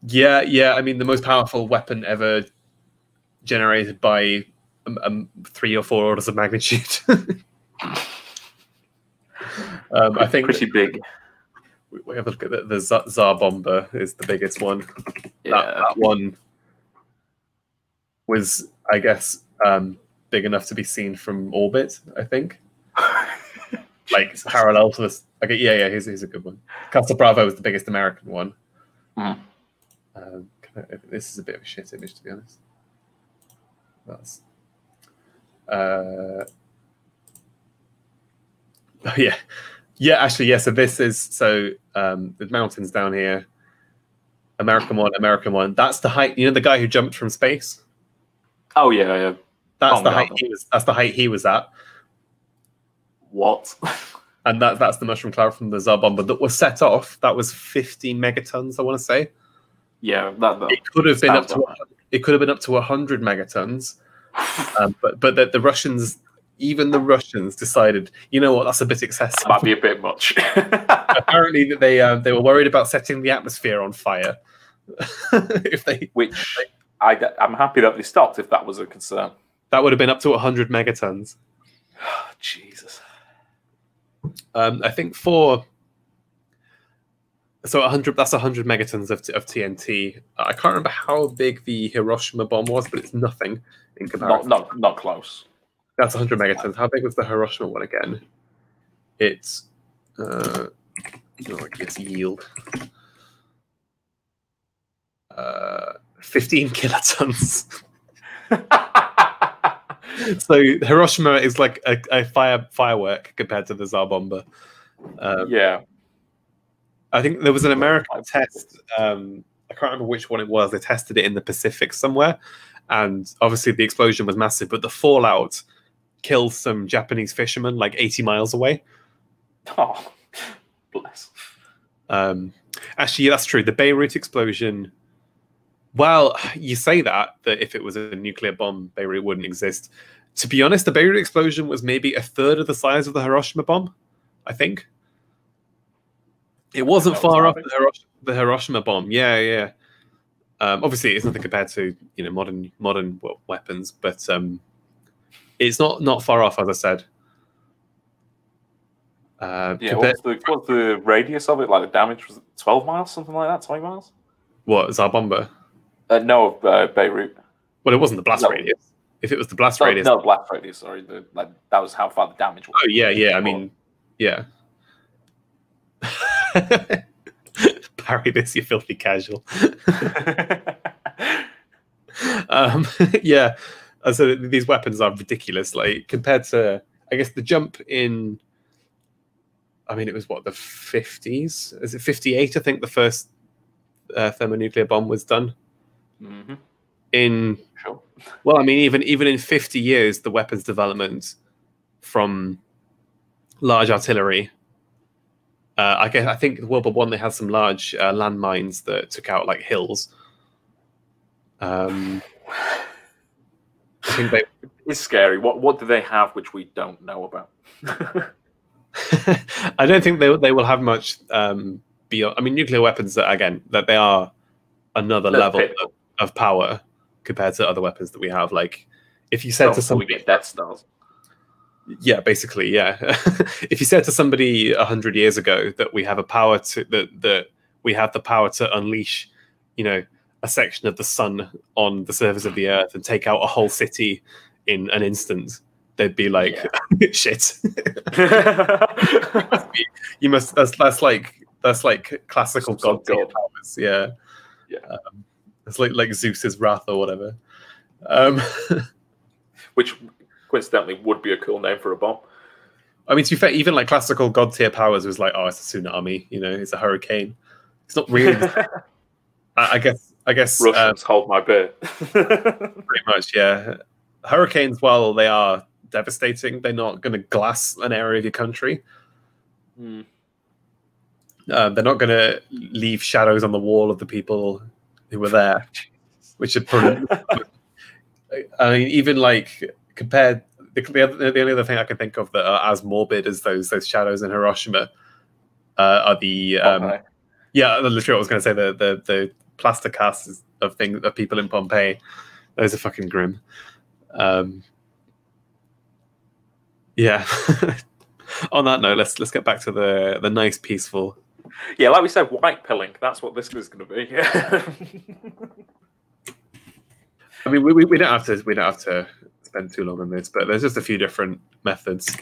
Yeah. I mean, the most powerful weapon ever generated by 3 or 4 orders of magnitude. I think pretty big. We have a look at the Tsar bomber is the biggest one. Yeah. That one was, I guess, big enough to be seen from orbit. I think, like parallel to this. Okay, yeah. Here's a good one. Castle Bravo was the biggest American one. This is a bit of a shit image, to be honest. That's actually, yeah. So this is the mountains down here. American one. That's the height. You know, the guy who jumped from space. Oh yeah. That's the height he was. That's the height he was at. What? And that's the mushroom cloud from the Tsar bomber that was set off. That was 50 megatons, I want to say. Yeah, it could have been up to. It could have been up to 100 megatons, but the Russians, even the Russians, decided, you know what, that's a bit excessive. That might be a bit much. Apparently, they were worried about setting the atmosphere on fire. I'm happy that they stopped. If that was a concern, that would have been up to 100 megatons. Oh, Jesus. I think for. So 100. That's 100 megatons of TNT. I can't remember how big the Hiroshima bomb was, but it's nothing in comparison. Not close. That's 100 megatons. How big was the Hiroshima one again? It's its yield. 15 kilotons. So Hiroshima is like a firework compared to the Tsar bomber. Yeah. I think there was an American test. I can't remember which one it was. They tested it in the Pacific somewhere, and obviously the explosion was massive, but the fallout killed some Japanese fishermen like 80 miles away. Oh, bless. Actually, that's true. The Beirut explosion. Well, you say that if it was a nuclear bomb, Beirut wouldn't exist. To be honest, the Beirut explosion was maybe a third of the size of the Hiroshima bomb, I think. It wasn't far off the Hiroshima bomb. Yeah. Obviously, it's nothing compared to modern weapons, but it's not far off, as I said. What's the radius of it? Like the damage was 12 miles, something like that. 20 miles. What, Tsar bomber? No, Beirut. Well, it wasn't the blast radius. If it was the blast radius, no blast radius. Sorry, that was how far the damage was. Oh yeah. I mean, yeah. Parry this, you filthy casual. Yeah. So these weapons are ridiculous. Like compared to, I guess, the jump in. I mean, it was what, the 50s? Is it 58? I think the first thermonuclear bomb was done. Mm-hmm. Sure. Well, I mean, even in 50 years, the weapons development from large artillery. I think World War I they had some large landmines that took out like hills. I think they. It's scary. What do they have which we don't know about? I don't think they will have much beyond. I mean, nuclear weapons again that they are another level of power compared to other weapons that we have. Like, if you said to somebody, we get Death Stars. Yeah, basically, yeah. If you said to somebody 100 years ago that we have a power to that we have the power to unleash, a section of the sun on the surface of the earth and take out a whole city in an instant, they'd be like, "Shit." You must. That's like classical god powers. Yeah. It's like Zeus's wrath or whatever. Which coincidentally would be a cool name for a bomb. I mean, to be fair, even like classical god tier powers was like, oh, it's a tsunami, it's a hurricane. It's not really. I guess. Russians hold my beer. Pretty much, yeah. Hurricanes, while they are devastating, they're not going to glass an area of your country. They're not going to leave shadows on the wall of the people who were there, which are probably. I mean, even like compared, the only other thing I can think of that are as morbid as those shadows in Hiroshima are the literally I was going to say the plaster casts of people in Pompeii. Those are fucking grim. Yeah. On that note, let's get back to the nice peaceful. Yeah, like we said, white pilling. That's what this is going to be. I mean, we don't have to spend too long on this, but there's just a few different methods.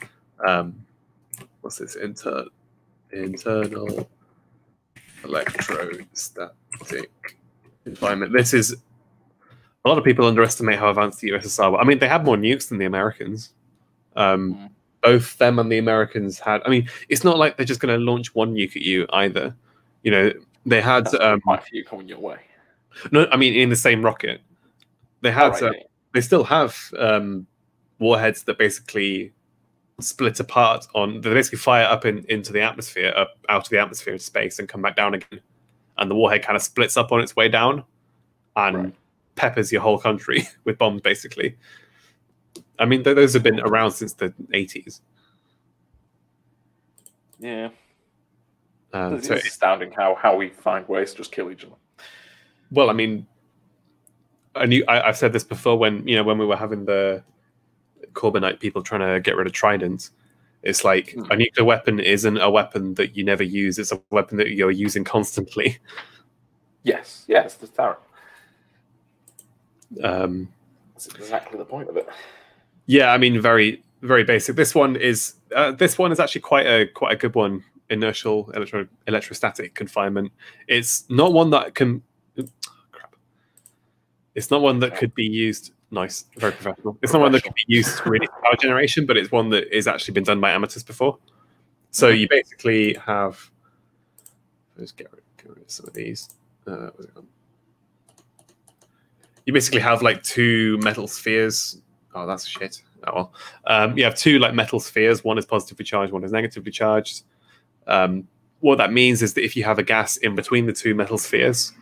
What's this? Internal electrostatic confinement. This is a lot of people underestimate how advanced the USSR were. I mean, they had more nukes than the Americans. Both them and the Americans had. I mean, it's not like they're just going to launch one nuke at you either. They had quite a few coming your way. No, I mean in the same rocket. They had. They still have warheads that basically split apart on. They basically fire up into the atmosphere, out of the atmosphere into space, and come back down again. And the warhead kind of splits up on its way down, and peppers your whole country with bombs, basically. I mean, those have been around since the 80s. Yeah. It's astounding how we find ways to just kill each other. Well, I mean, I've said this before when we were having the Corbynite people trying to get rid of Trident. It's like a nuclear weapon isn't a weapon that you never use. It's a weapon that you're using constantly. Yes, that's terrible. That's exactly the point of it. Yeah, I mean, very, very basic. This one is actually quite a good one. Inertial electrostatic confinement. It's not one that can. It's not one that could be used. Nice, very professional. It's not one that can be used really for power generation, but it's one that has actually been done by amateurs before. So you basically have. Let's get rid of some of these. You basically have like two metal spheres. Oh, that's shit. Oh well. You have two like metal spheres. One is positively charged. One is negatively charged. What that means is that if you have a gas in between the two metal spheres,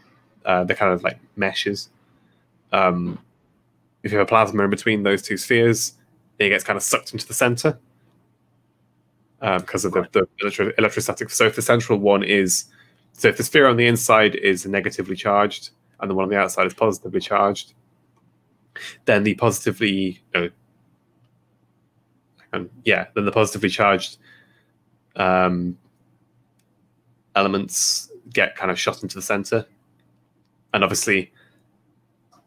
they're kind of like meshes. If you have a plasma in between those two spheres, it gets kind of sucked into the center because of the electrostatic. So if the central one is, so if the sphere on the inside is negatively charged and the one on the outside is positively charged, then the positively, then the positively charged elements get kind of shot into the center, and obviously,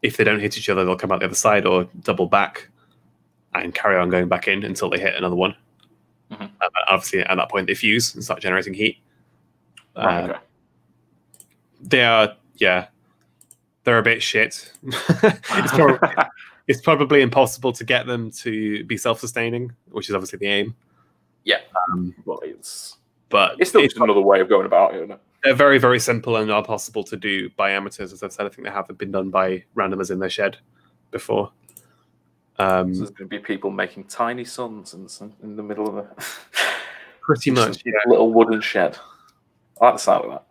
if they don't hit each other, they'll come out the other side or double back and carry on going back in until they hit another one. And obviously, at that point, they fuse and start generating heat. They're a bit shit. It's probably impossible to get them to be self-sustaining, which is obviously the aim. Yeah, but it's still just another way of going about it, isn't it? They're very, very simple and are possible to do by amateurs. As I've said, I think they haven't been done by randomers in their shed before. So there's going to be people making tiny suns in the middle of it. Pretty much, little wooden shed. I like the sound of that.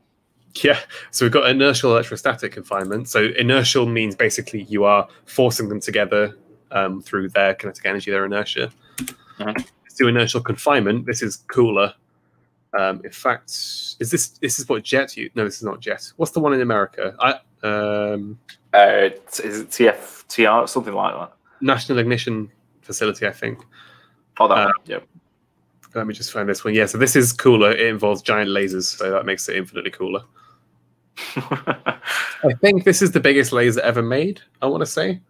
Yeah, so we've got inertial electrostatic confinement. So inertial means basically you are forcing them together through their kinetic energy, their inertia. Let's do inertial confinement. This is cooler. In fact, is this what jet you? No, this is not jet. What's the one in America? Is it TFTR, something like that? National Ignition Facility, I think. Oh, that one. Yeah. Let me just find this one. Yeah, so this is cooler. It involves giant lasers, so that makes it infinitely cooler. I think this is the biggest laser ever made, I want to say.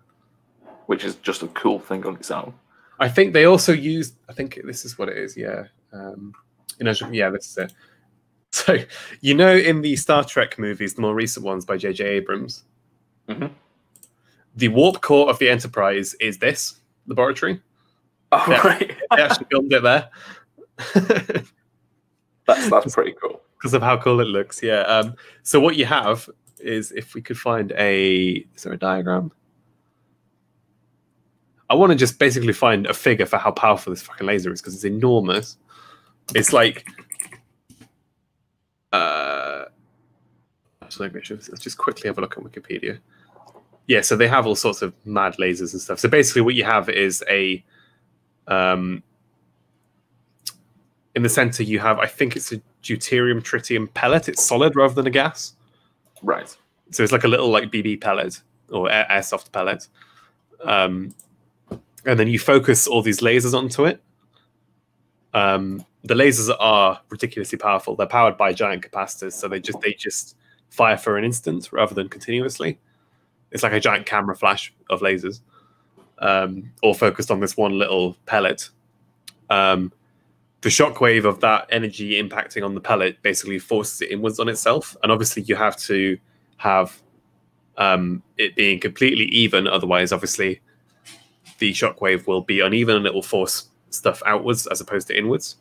Which is just a cool thing on its own. I think they also used, I think this is what it is, yeah. Yeah, this is it. So, you know, in the Star Trek movies, the more recent ones by J.J. Abrams, the warp core of the Enterprise is this laboratory. Oh, right. They actually filmed it there. That's pretty cool. Because of how cool it looks, yeah. So what you have is, if we could find is there a diagram? I want to just basically find a figure for how powerful this fucking laser is, because it's enormous. It's like, let's just quickly have a look at Wikipedia. Yeah, so they have all sorts of mad lasers and stuff. So basically what you have is a, in the center you have, I think it's a deuterium tritium pellet. It's solid rather than a gas. Right. So it's like a little like BB pellet or airsoft pellet. And then you focus all these lasers onto it. The lasers are ridiculously powerful. They're powered by giant capacitors, so they just fire for an instant rather than continuously. It's like a giant camera flash of lasers, all focused on this one little pellet. The shockwave of that energy impacting on the pellet basically forces it inwards on itself, and obviously you have to have it being completely even. Otherwise, obviously, the shockwave will be uneven and it will force stuff outwards as opposed to inwards.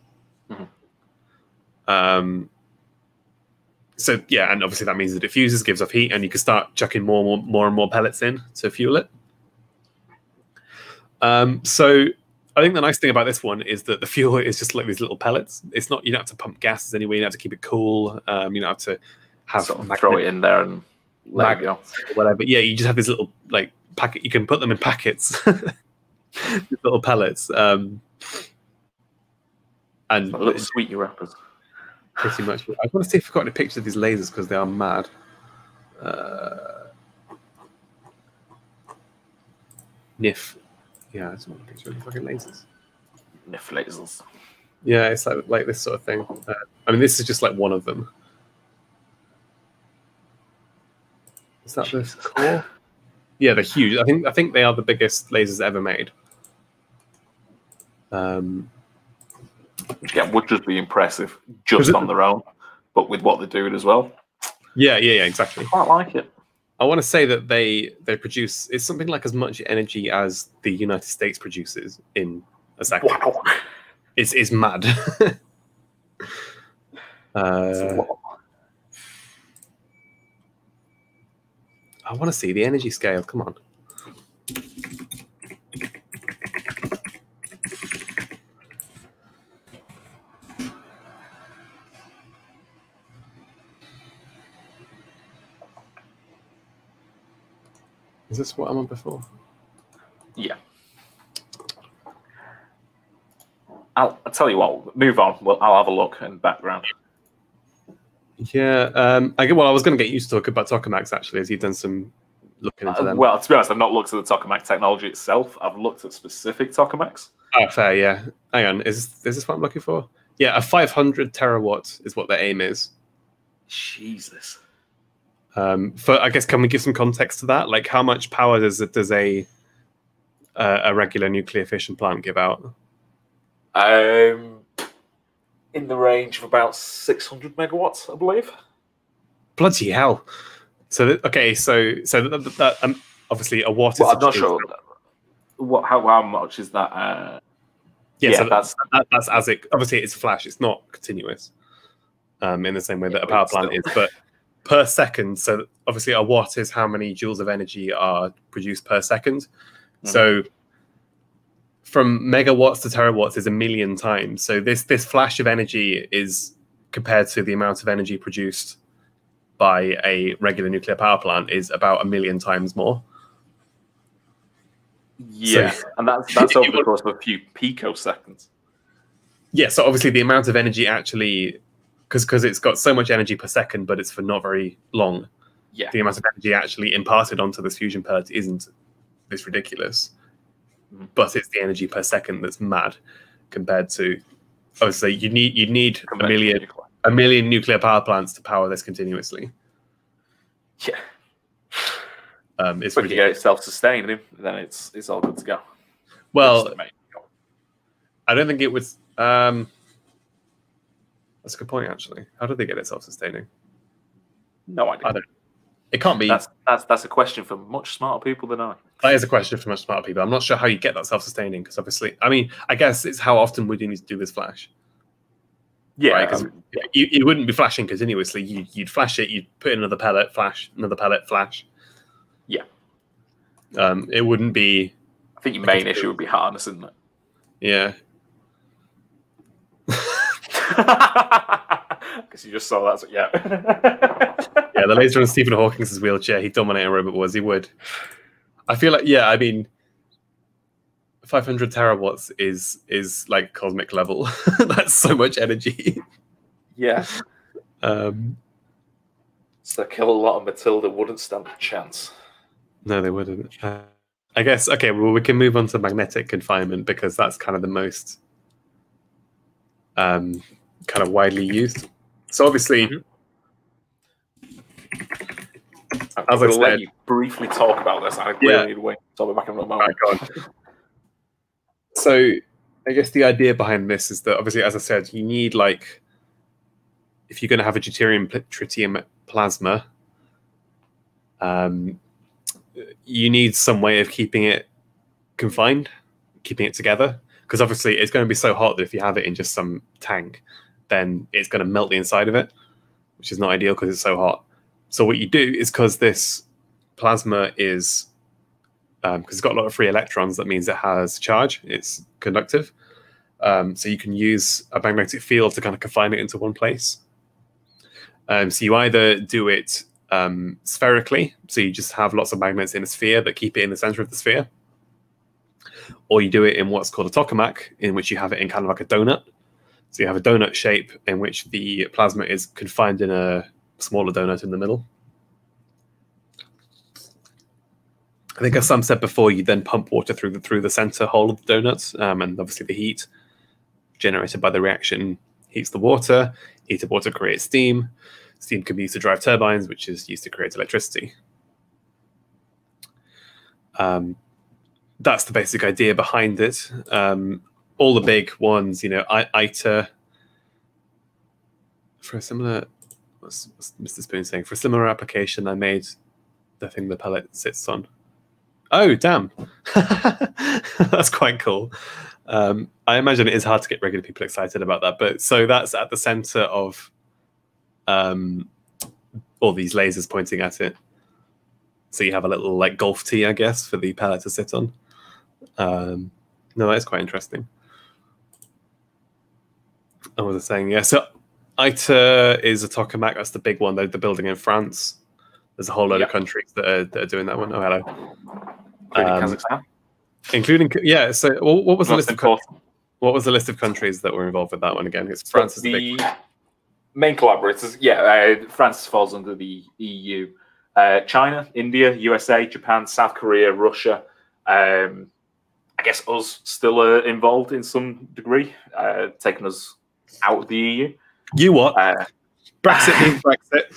So yeah, and obviously that means it diffuses, gives off heat, and you can start chucking more and more pellets in to fuel it. So I think the nice thing about this one is that the fuel is just like these little pellets. It's not, you don't have to pump gases anyway. You don't have to keep it cool. You don't have to have sort of throw it in there and let it go. Whatever. Yeah, you just have this little like packet. You can put them in packets, these little pellets, and little sweetie wrappers. Pretty much. I want to see if I've got any pictures of these lasers because they are mad. NIF. Yeah, I just want a picture of the fucking lasers. NIF lasers. Yeah, it's like this sort of thing. I mean, this is just like one of them. Is that the core? Yeah, they're huge. I think they are the biggest lasers ever made. Yeah, would just be impressive just on their own, but with what they're doing as well. Yeah, exactly. I quite like it. I want to say that they produce, it's something like as much energy as the United States produces in a second. Wow. It's mad. I want to see the energy scale. Come on. Is this what I'm on before? Yeah. I'll tell you what, move on. Well, I'll have a look in the background. Yeah. I was going to get you to talk about tokamaks, actually, as you've done some looking into them. Well, to be honest, I've not looked at the tokamak technology itself. I've looked at specific tokamaks. Oh, fair, yeah. Hang on. Is this what I'm looking for? Yeah, a 500 terawatt is what their aim is. Jesus. I guess, can we give some context to that? Like, how much power does a regular nuclear fission plant give out? In the range of about 600 megawatts, I believe. Bloody hell! So that obviously a watt. Well, I'm not sure. How much is that? So that's as it. Obviously, it's flash. It's not continuous. In the same way that a power plant is, but per second. So obviously, a watt is how many joules of energy are produced per second. Mm-hmm. So from megawatts to terawatts is 1,000,000 times. So this flash of energy is compared to the amount of energy produced by a regular nuclear power plant is about 1 million times more. Yeah, so, and that's over the course of a few picoseconds. Yeah, so obviously the amount of energy actually, because it's got so much energy per second, but it's for not very long. Yeah, the amount of energy actually imparted onto this fusion pellet isn't this ridiculous, but it's the energy per second that's mad compared to. Obviously, you need a million nuclear power plants to power this continuously. Yeah. It's but you get it self-sustaining, then it's all good to go. Well, I don't think it was. That's a good point, actually. How did they get it self-sustaining? No idea. I don't. It can't be. That's a question for much smarter people than I. That is a question for much smarter people. I'm not sure how you get that self-sustaining, because obviously, I mean, I guess it's how often would you need to do this flash? Yeah, because you wouldn't be flashing continuously. You'd flash it. You'd put in another pellet, flash, another pellet, flash. Yeah. It wouldn't be. I think your main issue would be harnessing it. Yeah. Because you just saw that. So yeah. Yeah, the laser on Stephen Hawking's wheelchair. He'd dominate a Robot Wars. He would. I feel like, yeah. I mean, 500 terawatts is like cosmic level. That's so much energy. Yeah. So kill a lot of Matilda wouldn't stand a chance. No, they wouldn't. I guess. Okay. Well, we can move on to magnetic confinement, because that's kind of the most kind of widely used. So obviously, as I said, let you briefly talk about this. I really need to wait. So I'll be back in a moment. So I guess the idea behind this is that, obviously, as I said, you need, like, if you're going to have a tritium plasma, you need some way of keeping it confined, keeping it together. Because obviously it's going to be so hot that if you have it in just some tank, then it's going to melt the inside of it, which is not ideal because it's so hot. So what you do is, because this plasma is, because it's got a lot of free electrons, that means it has charge, it's conductive. So you can use a magnetic field to kind of confine it into one place. So you either do it spherically, so you just have lots of magnets in a sphere that keep it in the center of the sphere, or you do it in what's called a tokamak, in which you have it in kind of like a donut. So you have a donut shape in which the plasma is confined in a smaller donut in the middle. I think, as Sam said before, you then pump water through the center hole of the donuts, and obviously the heat generated by the reaction heats the water. Heated water creates steam. Steam can be used to drive turbines, which is used to create electricity. That's the basic idea behind it. All the big ones, you know, ITER, for a similar, what's Mr. Spoon saying? For a similar application, I made the thing the pellet sits on. Oh, damn. That's quite cool. I imagine it is hard to get regular people excited about that. But so that's at the center of all these lasers pointing at it. So you have a little, like, golf tee, I guess, for the pellet to sit on. No, that is quite interesting. I was saying, yeah. So ITER is a tokamak. That's the big one. They're building in France. There's a whole load of countries that are doing that one. Oh, hello. Including Kazakhstan. Including, yeah. So what was the list of what was the list of countries that were involved with that one again? It's France is the big main collaborators. Yeah, France falls under the EU. China, India, USA, Japan, South Korea, Russia. I guess us still involved in some degree, taking us out of the EU. You what? Brexit means Brexit.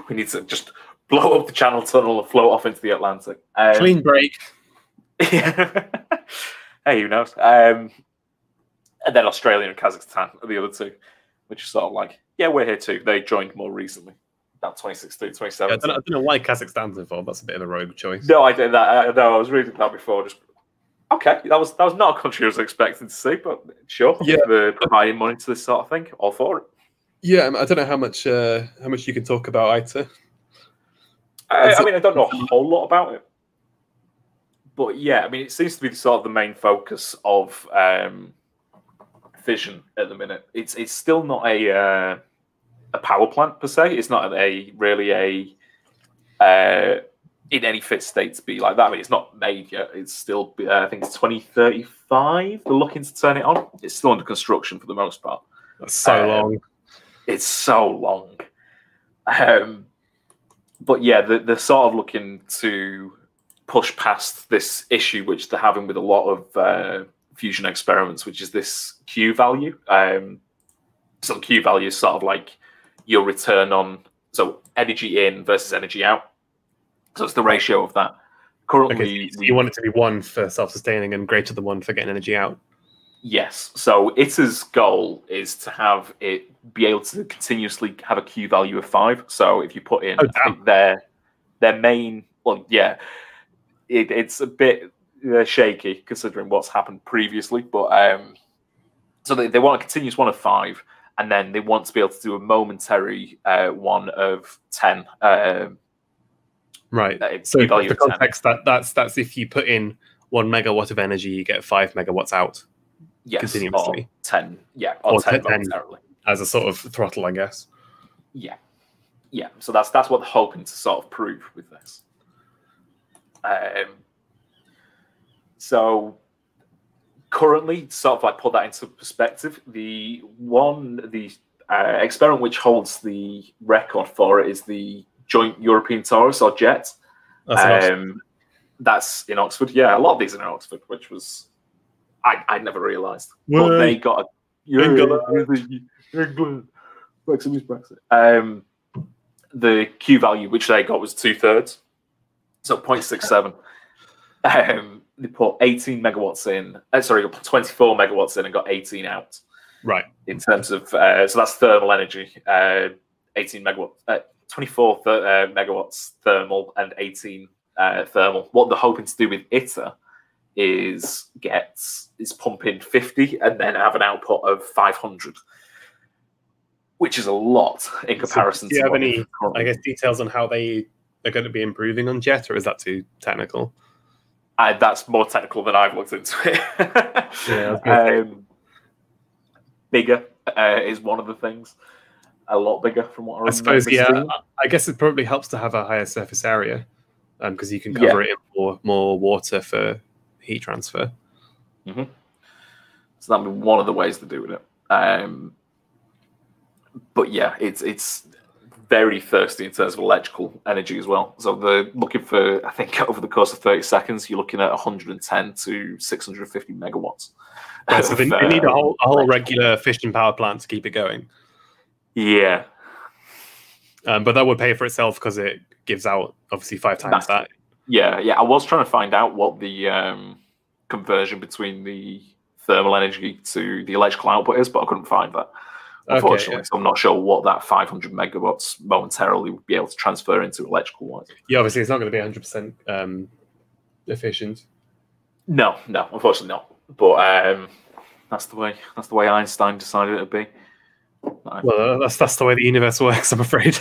We need to just blow up the Channel Tunnel and float off into the Atlantic. Clean break. Yeah. Hey, who knows? And then Australia and Kazakhstan are the other two, which is sort of like, yeah, we're here too. They joined more recently. About 2016, 2017. Yeah, I don't know why Kazakhstan's involved. That's a bit of a rogue choice. No, I did that. No, I was reading that before. Just okay, that was not a country I was expecting to see, but sure. Yeah, they're providing money to this sort of thing. All for it. Yeah, I don't know how much you can talk about ITER. I mean, I don't know a whole lot about it, but yeah, I mean, it seems to be sort of the main focus of fission at the minute. It's still not a a power plant per se. It's not really a in any fit state to be like that. I mean, it's not made yet. It's still, I think it's 2035. They're looking to turn it on. It's still under construction for the most part. That's so long. It's so long. But yeah, they're sort of looking to push past this issue, which they're having with a lot of fusion experiments, which is this Q value. So the Q value is sort of like your return on, so energy in versus energy out. So it's the ratio of that. Currently, so you want it to be 1 for self-sustaining and greater than 1 for getting energy out. Yes. So ITER's goal is to have it be able to continuously have a Q value of 5. So if you put in I think their main, well, yeah, it's a bit shaky considering what's happened previously, but so they want a continuous one of 5, and then they want to be able to do a momentary one of 10. Right. So the context that's if you put in 1 megawatt of energy, you get 5 megawatts out. Yes, continuously. Or 10, yeah, or 10 momentarily. As a sort of throttle, I guess. Yeah. Yeah. So that's what they're hoping to sort of prove with this. So currently, sort of like put that into perspective, the experiment which holds the record for it is the Joint European Torus, or JET. That's in Oxford. Yeah, a lot of these are in Oxford, which was I never realised. But they got England. Brexit. The Q value which they got was 2/3, so 0.67. They put 18 megawatts in. Sorry, put 24 megawatts in and got 18 out. Right. In terms of so that's thermal energy. 18 megawatts, 24 megawatts thermal and 18 thermal. What they're hoping to do with ITER is pump in 50 and then have an output of 500, which is a lot in comparison. Do you have any, I guess, details on how they are going to be improving on JET, or is that too technical? That's more technical than I've looked into it. Yeah, bigger is one of the things. A lot bigger from what I suppose. Yeah, I guess it probably helps to have a higher surface area because you can cover it in more water for heat transfer. Mm-hmm. So that'd be one of the ways to do it. But yeah, it's very thirsty in terms of electrical energy as well. So they're looking for, I think, over the course of 30 seconds, you're looking at 110 to 650 megawatts. Right, so they need a whole regular fission power plant to keep it going. Yeah. But that would pay for itself because it gives out, obviously, 5 times that. Yeah. I was trying to find out what the conversion between the thermal energy to the electrical output is, but I couldn't find that. Unfortunately, okay, yeah. So I'm not sure what that 500 megawatts momentarily would be able to transfer into electrical wise. Yeah, obviously it's not going to be 100% efficient. No, unfortunately not. But that's the way Einstein decided it would be. Well, that's the way the universe works, I'm afraid.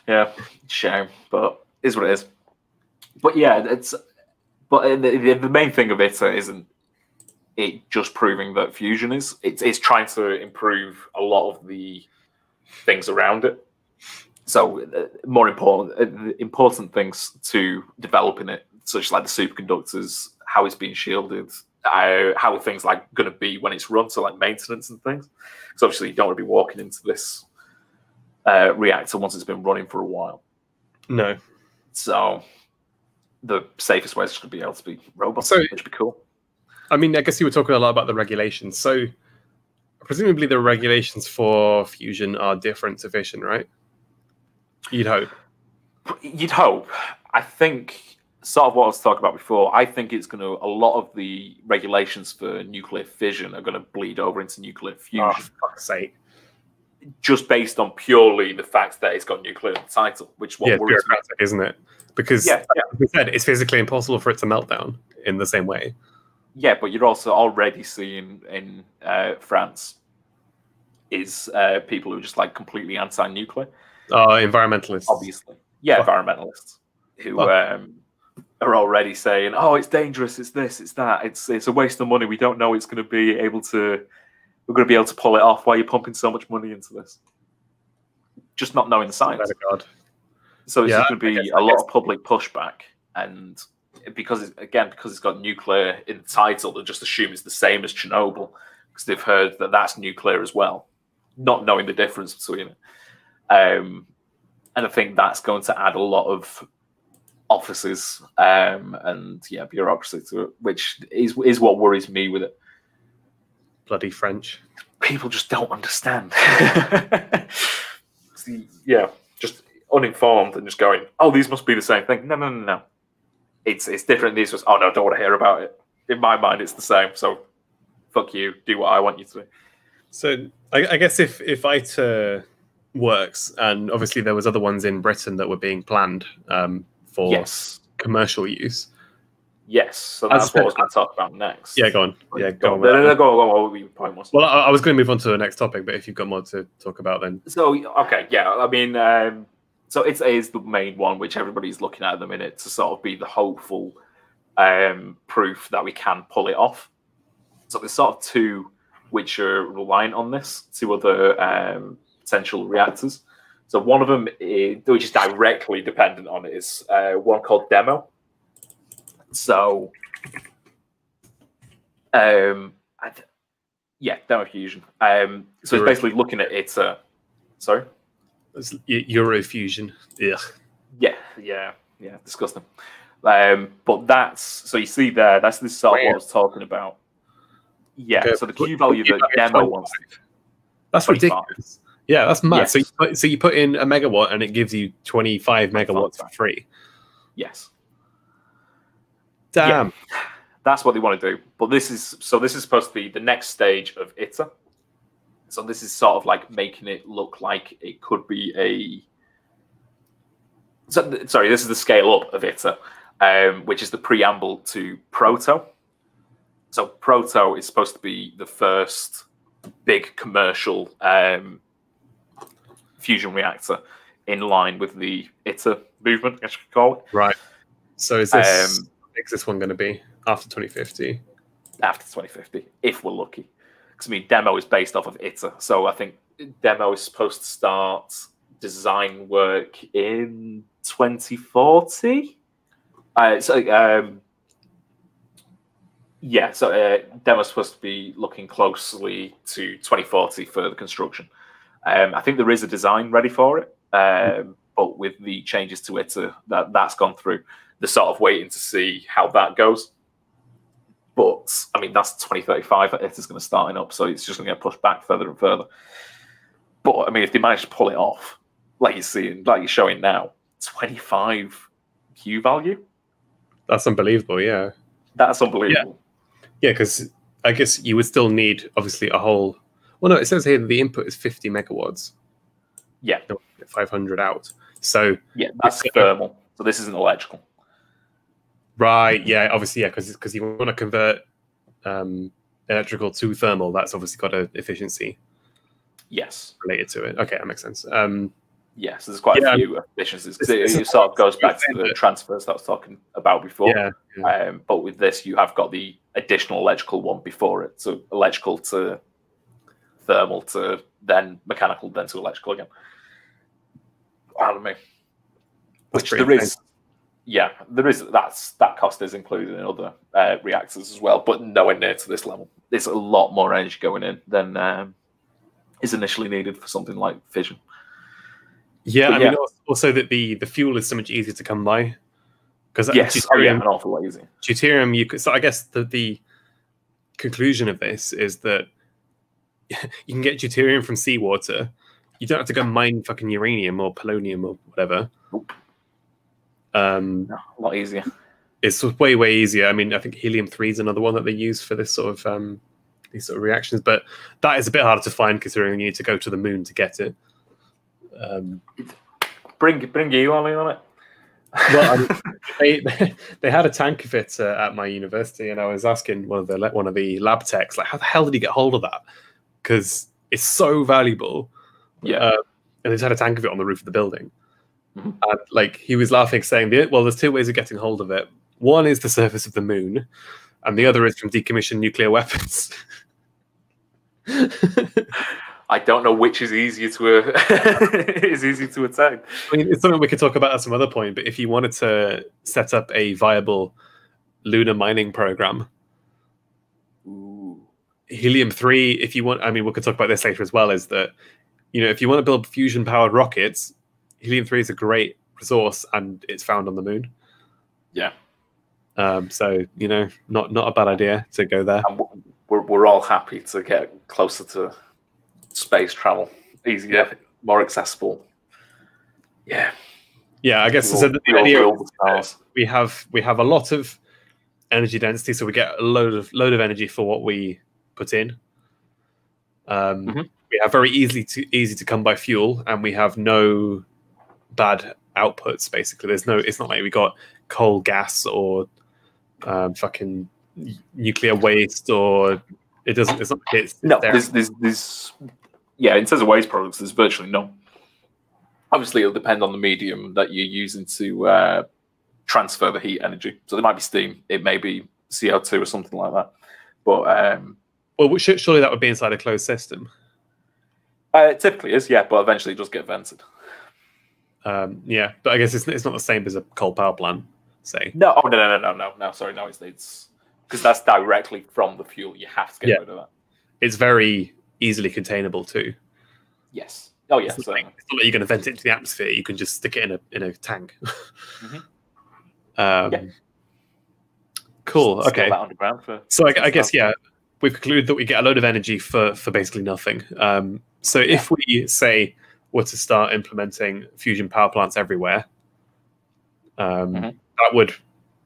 Yeah, shame, but it is what it is. But yeah, the main thing of it isn't it just proving that fusion is. It's trying to improve a lot of the things around it. So more important things to developing it, such like the superconductors, how it's being shielded, how things like going to be when it's run, so like maintenance and things. So obviously you don't want to be walking into this reactor once it's been running for a while. No. So the safest way is just going to be able to be robots, which would be cool. I mean, I guess you were talking a lot about the regulations. So presumably the regulations for fusion are different to fission, right? You'd hope. You'd hope. I think sort of what I was talking about before, I think it's going to, a lot of the regulations for nuclear fission are going to bleed over into nuclear fusion. Oh, for fuck's sake. Just based on purely the fact that it's got nuclear in the title, which is what worries me. Isn't it? Because, like we said, it's physically impossible for it to melt down in the same way. Yeah, but you're also already seeing in France is people who are just like completely anti-nuclear. Environmentalists. Obviously. Yeah, environmentalists who are already saying, oh, it's dangerous, it's this, it's that, it's a waste of money, we don't know it's going to be able to we're going to be able to pull it off. Why are you pumping so much money into this? Just not knowing the science. God. So it's just going to be a lot of public pushback, and because it's got nuclear in the title, they'll just assume it's the same as Chernobyl because they've heard that that's nuclear as well, not knowing the difference between it. And I think that's going to add a lot of offices and bureaucracy to it, which is what worries me with it. Bloody French. People just don't understand. Just uninformed and just going, oh, these must be the same thing. No. It's different. These was, oh no, don't want to hear about it. In my mind, it's the same. So fuck you. Do what I want you to do. So I guess if ITER works, and obviously there was other ones in Britain that were being planned for commercial use. Yes, so that's what I was going to talk about next. Yeah, go on. Yeah, go on. Go on. What point was? Well, I was going to move on to the next topic, but if you've got more to talk about, then. So okay, yeah. I mean, so it is the main one which everybody's looking at the minute to sort of be the hopeful proof that we can pull it off. So there's sort of two which are reliant on this, two other potential reactors. So one of them, which is directly dependent on it, is one called Demo. So, Demo fusion. So it's basically looking at it. Sorry, Eurofusion. Yeah, disgusting. But that's so you see there. That's the sort of what I was talking about. Yeah. Okay. So the Q value that Demo wants. That's ridiculous. Yeah, that's mad. Yes. So you put in a megawatt and it gives you 25 megawatts for free. Yes. Damn. Yeah, that's what they want to do. But this is supposed to be the next stage of ITER. So this is sort of like making it look like it could be sorry, this is the scale up of ITER, which is the preamble to Proto. So Proto is supposed to be the first big commercial fusion reactor in line with the ITER movement, I guess you could call it. Right. So is this... What's this one going to be after 2050? After 2050, if we're lucky. Because I mean, Demo is based off of ITER, so I think Demo is supposed to start design work in 2040. So Demo is supposed to be looking closely to 2040 for the construction. I think there is a design ready for it, but with the changes to ITER, that's gone through. They're sort of waiting to see how that goes. But, I mean, that's 2035 that ITER's going to start up, so it's just going to get pushed back further and further. But, I mean, if they manage to pull it off, like you're showing now, 25 Q value? That's unbelievable, yeah. That's unbelievable. Yeah, because I guess you would still need, obviously, a whole... Well, no, it says here that the input is 50 megawatts. Yeah. 500 out. So... Yeah, that's thermal. So this isn't electrical. Right, yeah, obviously, yeah, because you want to convert electrical to thermal, that's obviously got an efficiency related to it. Okay, that makes sense. Yes, there's quite a few efficiencies. It sort of goes back to the transfers that I was talking about before. Yeah. But with this, you have got the additional electrical one before it. So electrical to thermal to then mechanical, then to electrical again. Pardon me. Which there is... Yeah, there is that cost is included in other reactors as well, but nowhere near to this level. There's a lot more energy going in than is initially needed for something like fission. Yeah, I mean, also that the fuel is so much easier to come by because an awful lot easier. Deuterium, so I guess the conclusion of this is that you can get deuterium from seawater. You don't have to go mine fucking uranium or polonium or whatever. Nope. A lot easier. It's way easier. I mean, I think helium-3 is another one that they use for this sort of these sort of reactions, but that is a bit harder to find considering you need to go to the moon to get it. Bring you on it. Well, they had a tank of it at my university, and I was asking one of the lab techs, like, how the hell did he get hold of that? Because it's so valuable. Yeah. And they just had a tank of it on the roof of the building. And like he was laughing, saying, "Well, there's two ways of getting hold of it. One is the surface of the moon, and the other is from decommissioned nuclear weapons." I don't know which is easier to is easy to attain. I mean, it's something we could talk about at some other point. But if you wanted to set up a viable lunar mining program, Ooh. Helium-3, if you want, I mean, we could talk about this later as well, is that, you know, if you want to build fusion-powered rockets, Helium-3 is a great resource, and it's found on the moon. Yeah. So, you know, not a bad idea to go there. And we're all happy to get closer to space travel. Easier, more accessible. Yeah. Yeah, I guess so. The idea is we have a lot of energy density, so we get a load of energy for what we put in. We have very easy to come by fuel, and we have no bad outputs. Basically, it's not like we got coal gas or fucking nuclear waste, or it doesn't. It's not. No, there's yeah. In terms of waste products, there's virtually none. Obviously, it'll depend on the medium that you're using to transfer the heat energy. So there might be steam, it may be CO2 or something like that. But well, surely that would be inside a closed system. It typically is, yeah, but eventually it does get vented. Yeah, but I guess it's not the same as a coal power plant, say. No, oh, no. Sorry, no, it's because that's directly from the fuel. You have to get rid of that. It's very easily containable too. Yes. Oh yeah. It's not like you're going to vent it into the atmosphere. You can just stick it in a tank. Cool. Okay. So I guess we've concluded that we get a load of energy for basically nothing. So if we say were to start implementing fusion power plants everywhere, that would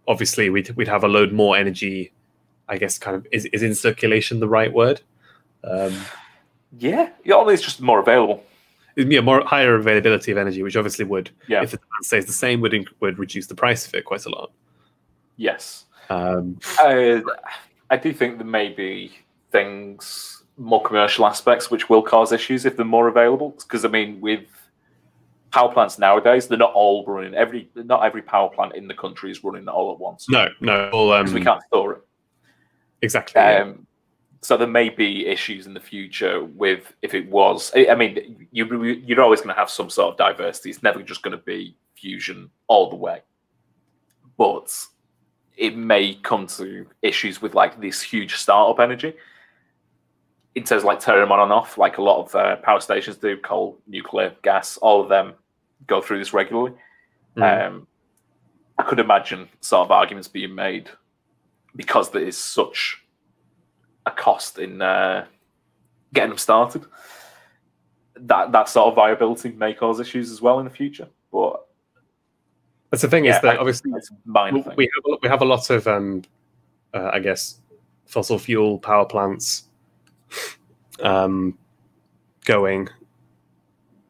obviously we'd have a load more energy. I guess kind of is in circulation the right word? Yeah, it's just more available. More higher availability of energy, which obviously would, if the demand stays the same, would reduce the price of it quite a lot. Yes. I do think there may be things, more commercial aspects, which will cause issues if they're more available. Because I mean, with power plants nowadays, they're not all running. Not every power plant in the country is running all at once. No. Because we can't store it. Exactly. So there may be issues in the future with if it was. I mean, you're always going to have some sort of diversity. It's never just going to be fusion all the way. But it may come to issues with like this huge startup energy. In terms of like turning them on and off, like a lot of power stations do, coal, nuclear, gas, all of them go through this regularly. I could imagine sort of arguments being made because there is such a cost in getting them started. That sort of viability may cause issues as well in the future. But that's the thing is that obviously we have a lot of I guess fossil fuel power plants going.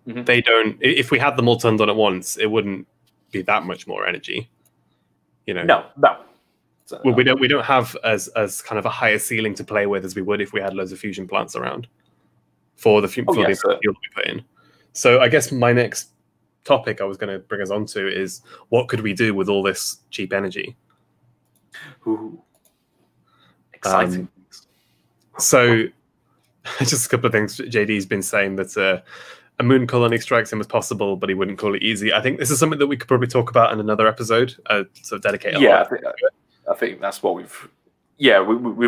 They don't. If we had them all turned on at once, it wouldn't be that much more energy. You know. No. Well, we don't have as kind of a higher ceiling to play with as we would if we had loads of fusion plants around for the fuel that we put in. So I guess my next topic I was going to bring us on to is what could we do with all this cheap energy? Ooh, exciting. So just a couple of things. JD's been saying that a moon colony strikes him as possible, but he wouldn't call it easy. I think this is something that we could probably talk about in another episode. Sort of dedicate. I think that's what we've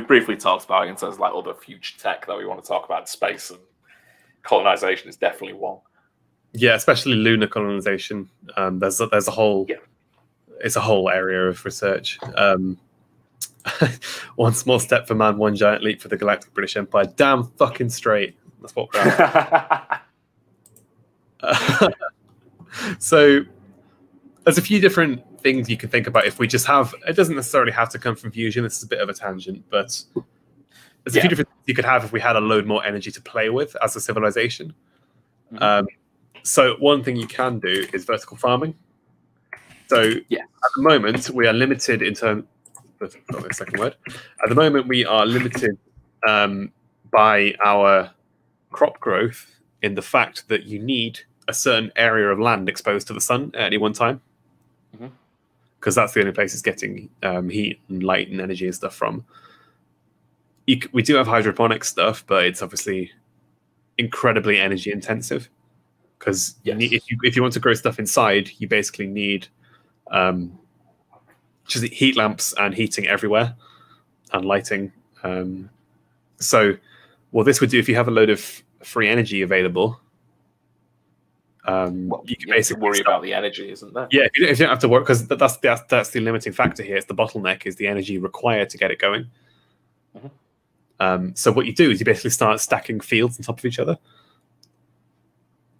briefly talked about in terms of like other future tech that we want to talk about. Space and colonization is definitely one. Yeah, especially lunar colonization. There's a whole it's a whole area of research. One small step for man, one giant leap for the galactic British Empire. Damn fucking straight. That's what we're at. So there's a few different things you can think about if we just have. It doesn't necessarily have to come from fusion. This is a bit of a tangent, but there's a few different things you could have if we had a load more energy to play with as a civilization. So one thing you can do is vertical farming. So at the moment we are limited in terms. Second word. At the moment we are limited by our crop growth in the fact that you need a certain area of land exposed to the sun at any one time. Because that's the only place it's getting heat and light and energy and stuff from. we do have hydroponic stuff, but it's obviously incredibly energy intensive because if you want to grow stuff inside, you basically need just heat lamps and heating everywhere and lighting. So what this would do, if you have a load of free energy available, you can basically worry about the energy, isn't there? Yeah, if you don't have to work, because that's the limiting factor here. It's the bottleneck is the energy required to get it going. So what you do is you basically start stacking fields on top of each other.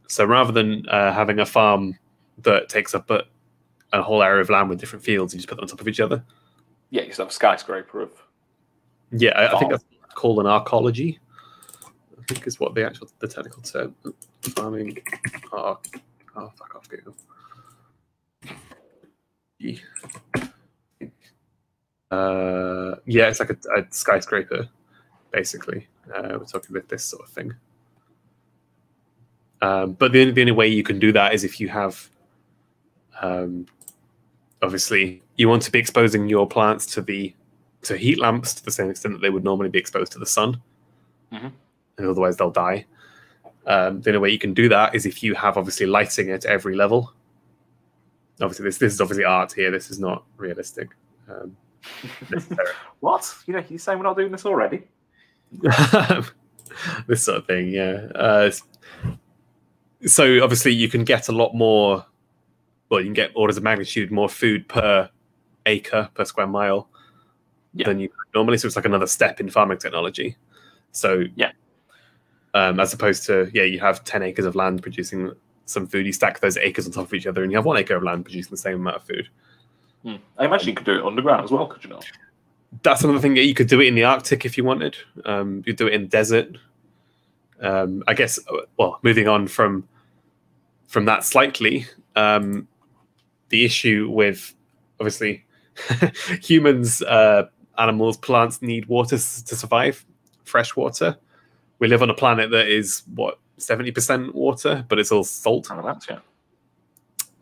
So rather than having a farm that takes up a whole area of land with different fields, you just put them on top of each other. Yeah, you just have a skyscraper of. Yeah, I think that's called an arcology. I think is what the technical term. Farming. Oh, fuck off, Google. Yeah, it's like a skyscraper, basically. We're talking about this sort of thing. But the only way you can do that is if you have, obviously, you want to be exposing your plants to heat lamps to the same extent that they would normally be exposed to the sun, and otherwise they'll die. The only way you can do that is if you have obviously lighting at every level. Obviously, this is obviously art here. This is not realistic. What? You're saying we're not doing this already? This sort of thing, yeah. So obviously you can get a lot more. Well, you can get orders of magnitude more food per acre per square mile than you could normally. So it's like another step in farming technology. So as opposed to you have 10 acres of land producing some food, you stack those acres on top of each other, and you have 1 acre of land producing the same amount of food. I imagine you could do it underground as well, could you not? That's another thing. You could do it in the Arctic if you wanted. You'd do it in the desert. I guess. Well, moving on from that slightly, the issue with obviously humans, animals, plants need water to survive. Fresh water. We live on a planet that is 70% water, but it's all salt.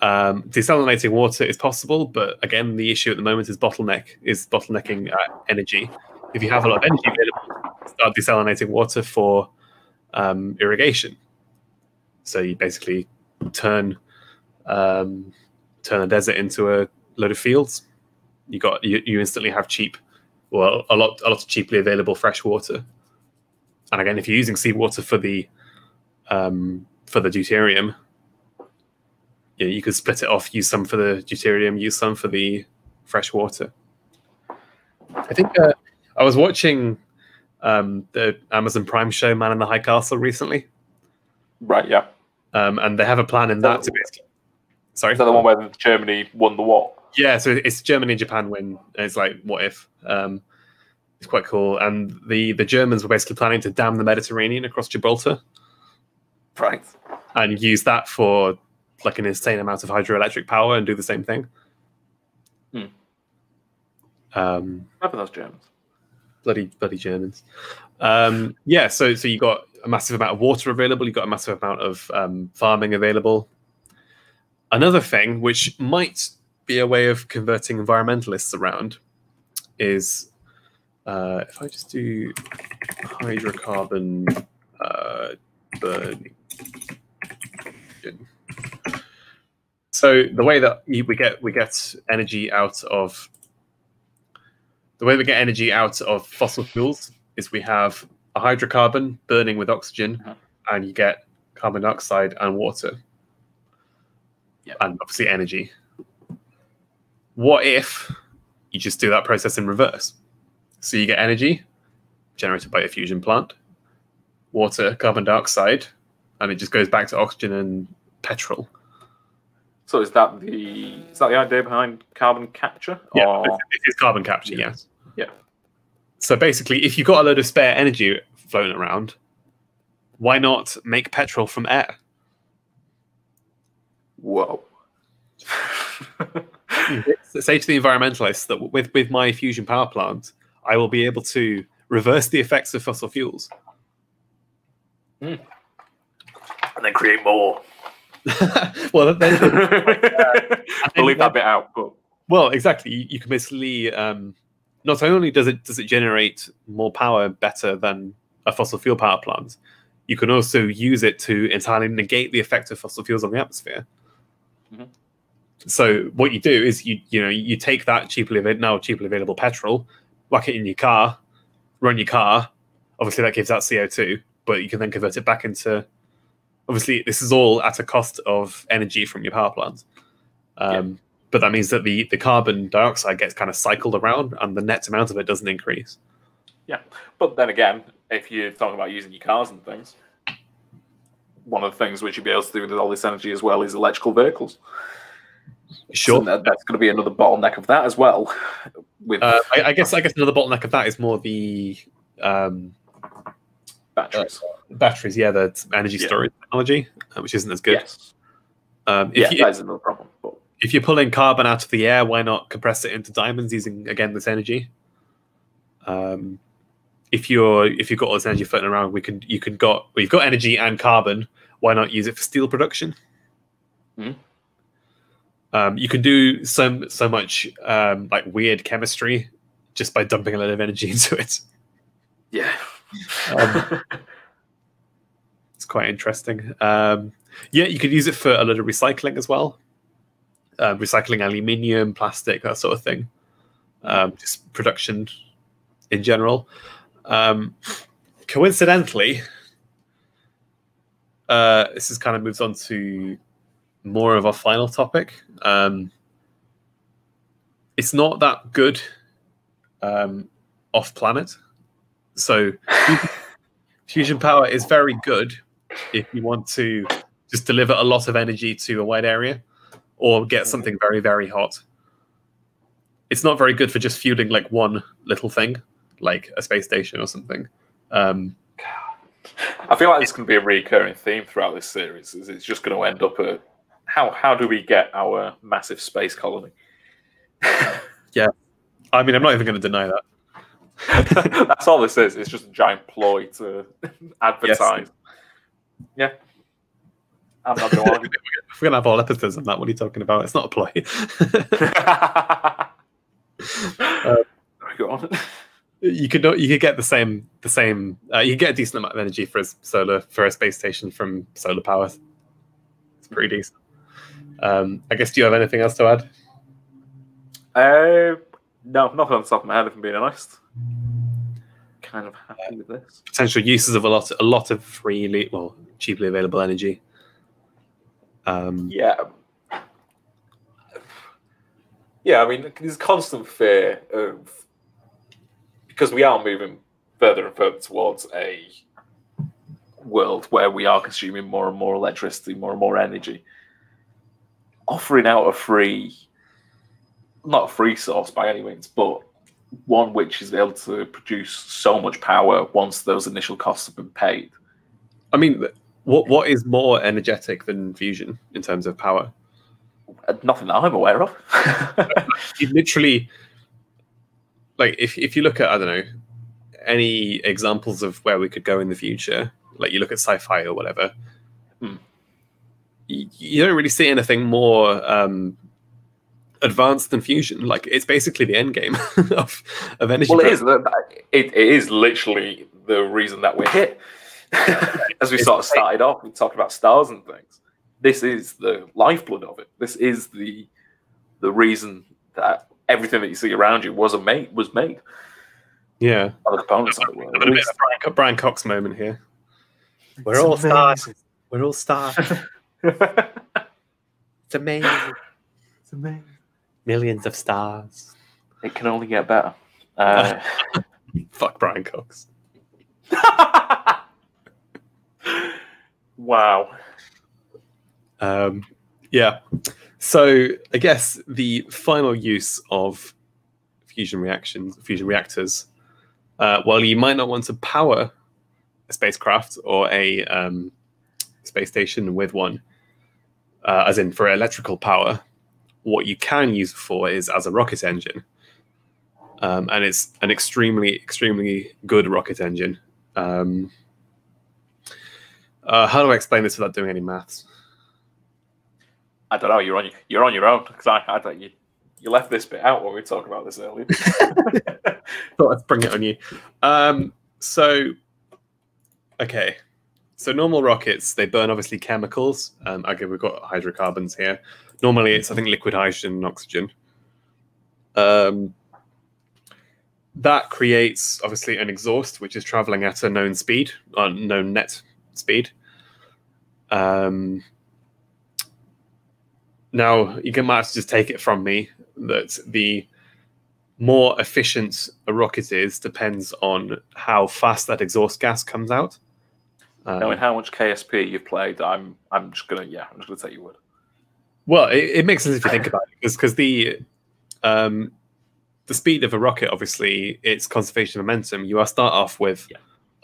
Desalinating water is possible, but again, the issue at the moment is bottlenecking energy. If you have a lot of energy available, start desalinating water for irrigation. So you basically turn a desert into a load of fields. You instantly have a lot of cheaply available fresh water. And again, if you're using seawater for the deuterium, you could split it off, use some for the deuterium, use some for the fresh water. I think I was watching the Amazon Prime show Man in the High Castle recently. Right, yeah. And they have a plan in that to basically... Sorry? Is that the one where Germany won the war? Yeah, so it's Germany and Japan win. And it's like, what if? It's quite cool. And the Germans were basically planning to dam the Mediterranean across Gibraltar. Right. And use that for like an insane amount of hydroelectric power and do the same thing. Remember those Germans? Bloody Germans. So you got a massive amount of water available. You've got a massive amount of farming available. Another thing, which might be a way of converting environmentalists around, is if I just do hydrocarbon burning. So the way that we get energy out of fossil fuels is we have a hydrocarbon burning with oxygen, and you get carbon dioxide and water, and obviously energy. What if you just do that process in reverse? So you get energy generated by a fusion plant, water, carbon dioxide, and it just goes back to oxygen and petrol. So is that the idea behind carbon capture? Yeah, it is carbon capture, yes. Yeah. So basically, if you've got a load of spare energy floating around, why not make petrol from air? Whoa. Say to the environmentalists that with my fusion power plant, I will be able to reverse the effects of fossil fuels. And then create more. Well, I'll leave that bit out. But... Well, exactly. You can basically not only does it generate more power better than a fossil fuel power plant, you can also use it to entirely negate the effect of fossil fuels on the atmosphere. Mm-hmm. So what you do is you take that cheaply available petrol, whack it in your car, run your car. Obviously, that gives out CO2, but you can then convert it back into. Obviously, this is all at a cost of energy from your power plant. But that means that the carbon dioxide gets kind of cycled around, and the net amount of it doesn't increase. Yeah, but then again, if you're talking about using your cars and things, one of the things which you'd be able to do with all this energy as well is electrical vehicles. Sure, so that's going to be another bottleneck of that as well. With I guess another bottleneck of that is more the batteries. Batteries, yeah, the energy storage technology, which isn't as good. Yes. That is another problem. But if you're pulling carbon out of the air, why not compress it into diamonds using again this energy? If you've got all this energy floating around, you've got energy and carbon. Why not use it for steel production? Mm-hmm. You can do so much like weird chemistry just by dumping a lot of energy into it. Yeah, it's quite interesting. Yeah, you could use it for a lot of recycling as well. Recycling aluminium, plastic, that sort of thing. Just production in general. Coincidentally, this is kind of moves on to more of our final topic. It's not that good off planet. So fusion power is very good if you want to just deliver a lot of energy to a wide area or get something very, very hot. It's not very good for just fueling like one little thing, like a space station or something. I feel like this can be a recurring theme throughout this series. It's just going to end up at how do we get our massive space colony? Yeah, I mean, I'm not even going to deny that. That's all this is. It's just a giant ploy to advertise. Yes. Yeah. I'm not going to argue. We're going to have all episodes on that. What are you talking about? It's not a ploy. Go on. You could get the same. You can get a decent amount of energy for a space station from solar power. It's pretty decent. I guess. Do you have anything else to add? No, not on the top of my head. If I'm being honest, kind of happy with this. Potential uses of a lot of cheaply available energy. Yeah. I mean, there's constant fear of, because we are moving further and further towards a world where we are consuming more and more electricity, more and more energy. Offering out not a free source by any means, but one which is able to produce so much power once those initial costs have been paid. I mean, what is more energetic than fusion in terms of power? Nothing that I'm aware of. You literally, like, if you look at, I don't know, any examples of where we could go in the future, like you look at sci-fi or whatever, you don't really see anything more advanced than fusion. Like, it's basically the end game of energy. Well, it is literally the reason that we're here. As we sort of started off, we talked about stars and things. This is the lifeblood of it. This is the reason that everything that you see around you was made. Yeah. Other components of it were. A bit of a Brian Cox moment here. We're all stars. We're all stars. It's amazing. It's amazing. Millions of stars. It can only get better. Fuck Brian Cox. Wow. Yeah. So I guess the final use of fusion reactors, while you might not want to power a spacecraft or a space station with one, as in for electrical power, what you can use it for is as a rocket engine. And it's an extremely, extremely good rocket engine. How do I explain this without doing any maths? I don't know. You're on your own, because I thought You left this bit out when we talked about this earlier. Thought I'd bring it on you. Okay. So normal rockets, they burn obviously chemicals. Okay, we've got hydrocarbons here. Normally it's, I think, liquid hydrogen and oxygen. That creates obviously an exhaust, which is traveling at a known speed, known net speed. Now you might have to just take it from me that the more efficient a rocket is depends on how fast that exhaust gas comes out. Knowing how much KSP you've played, I'm just gonna take your word. Well, it makes sense if you think about it, because the speed of a rocket, obviously, it's conservation of momentum. You start off with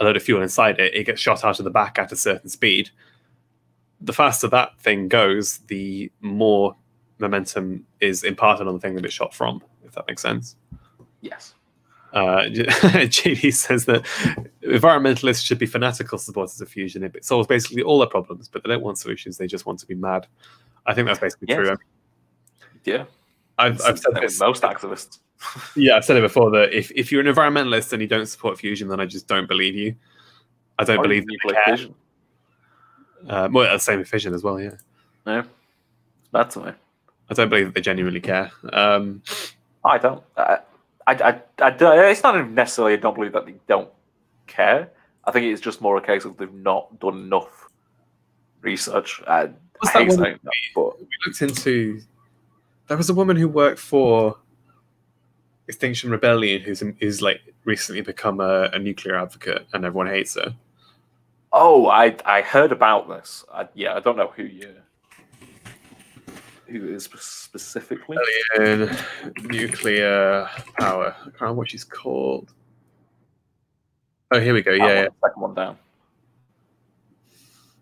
a load of fuel inside it. It gets shot out of the back at a certain speed. The faster that thing goes, the more momentum is imparted on the thing that it's shot from, if that makes sense. Yes. JD says that environmentalists should be fanatical supporters of fusion. It solves basically all their problems, but they don't want solutions. They just want to be mad. I think that's basically true. Yeah. I've said this. Most activists. Yeah, I've said it before that if you're an environmentalist and you don't support fusion, then I just don't believe you. I don't believe nuclear fission. Well, the same with fission as well. Yeah. No, that's the way. I don't believe that they genuinely care. I don't. It's not necessarily I don't believe that they don't care. I think it's just more a case of they've not done enough research. I hate saying that, but we looked into. There was a woman who worked for Extinction Rebellion who's like recently become a nuclear advocate, and everyone hates her. Oh, I heard about this. I don't know who is specifically. Nuclear power. I can't remember what she's called. Oh, here we go. Yeah. Second one down.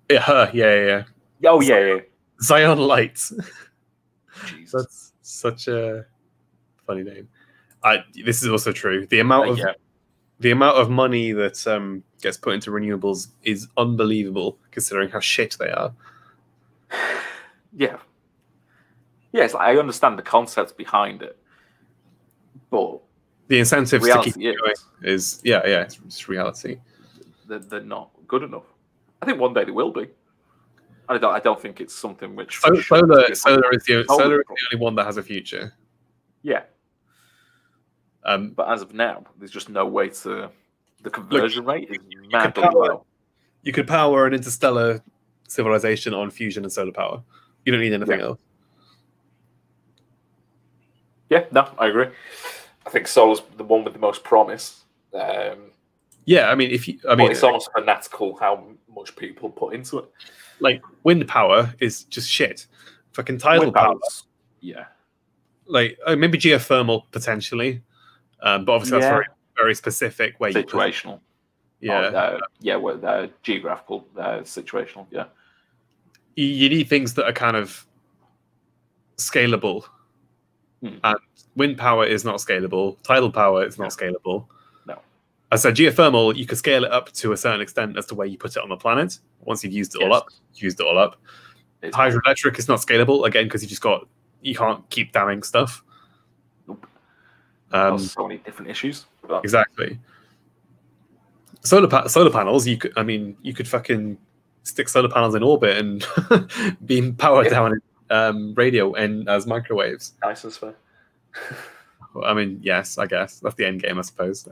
Yeah, her. Yeah. Oh, yeah. Zion Light. Jesus. That's such a funny name. This is also true. The amount of money that gets put into renewables is unbelievable, considering how shit they are. Yeah. Yes, I understand the concepts behind it, but the incentives to keep it going is it's reality. They're not good enough. I think one day they will be. I don't think it's something which solar is the only one that has a future. Yeah. But as of now, there's just no way to. The conversion rate is madly low. You could power an interstellar civilization on fusion and solar power. You don't need anything else. Yeah, no, I agree. I think solar's the one with the most promise. Yeah, I mean, it's almost fanatical how much people put into it. Like wind power is just shit. Fucking tidal power. Yeah. Like maybe geothermal potentially, but obviously that's very very specific. Where situational. Geographical, situational. Yeah. You need things that are kind of scalable. And wind power is not scalable. Tidal power is not scalable. No. I said geothermal, you could scale it up to a certain extent as to where you put it on the planet. Once you've used it all up, Hydroelectric is not scalable again because you can't keep damming stuff. Nope. There's so many different issues. Exactly. Solar panels, you could fucking stick solar panels in orbit and beam power down radio and as microwaves. Nice as fair. I mean, yes, I guess that's the end game, I suppose.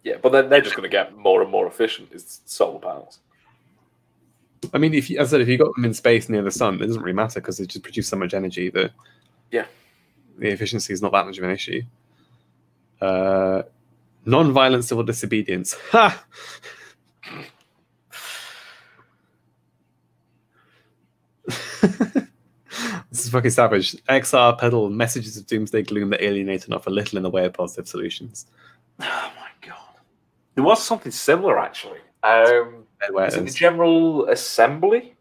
Yeah, but then they're just going to get more and more efficient. Is solar panels. I mean, as I said, if you got them in space near the sun, it doesn't really matter because they just produce so much energy that the efficiency is not that much of an issue. Non-violent civil disobedience. Ha! This is fucking savage. XR peddle messages of doomsday gloom that alienate and offer little in the way of positive solutions. Oh my god. There was something similar actually. Was it the General Assembly?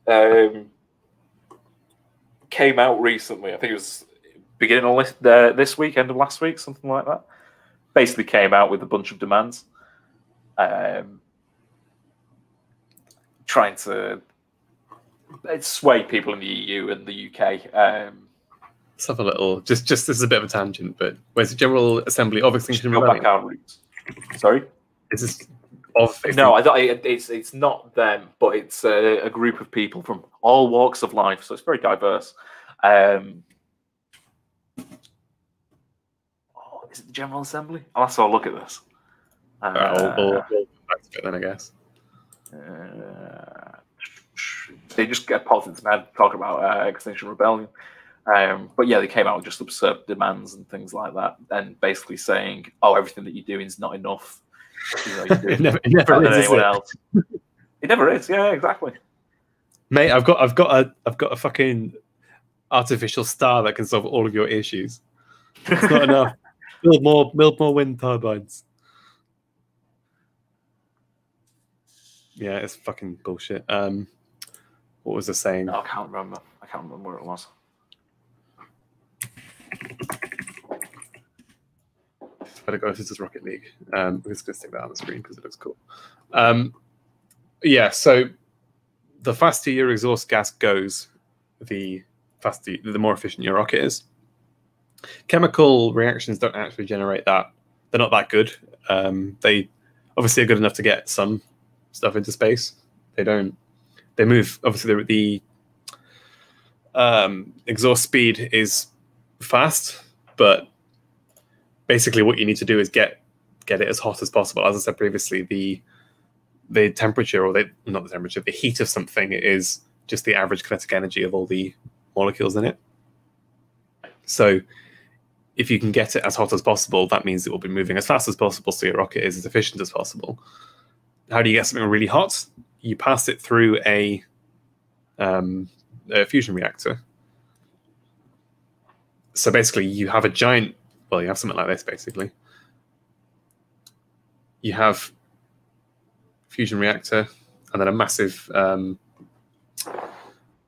Came out recently. I think it was beginning of this week, end of last week, something like that. Basically came out with a bunch of demands. Trying to sway people in the EU and the UK Let's have a little. Just this is a bit of a tangent, but where's the General Assembly of Extinction Go Rebellion? back our roots. Sorry. Is this of? No, I thought it's not them, but it's a group of people from all walks of life, so it's very diverse. Is it the General Assembly? I'll have to look at this. We'll back to it then, I guess. They just get popped into my head talking about Extinction Rebellion. But yeah, they came out with just absurd demands and things like that, and basically saying, "Oh, everything that you're doing is not enough. You know, you're doing it never better than is, anyone else." It never is. Yeah, exactly. Mate, I've got a fucking artificial star that can solve all of your issues. It's not enough. Build more wind turbines. Yeah, it's fucking bullshit. What was I saying? No, I can't remember. I can't remember where it was. Better go if this is Rocket League. We're just gonna stick that on the screen because it looks cool. Yeah, so the faster your exhaust gas goes, the more efficient your rocket is. Chemical reactions don't actually generate that. They're not that good. They obviously are good enough to get some stuff into space. They don't. They move. Obviously, the exhaust speed is fast, but basically what you need to do is get it as hot as possible. As I said previously, the temperature, or not the temperature, the heat of something is just the average kinetic energy of all the molecules in it. So if you can get it as hot as possible, that means it will be moving as fast as possible, so your rocket is as efficient as possible. How do you get something really hot? You pass it through a fusion reactor. So basically, you have a giant. Well, you have something like this. Basically, you have fusion reactor and then a massive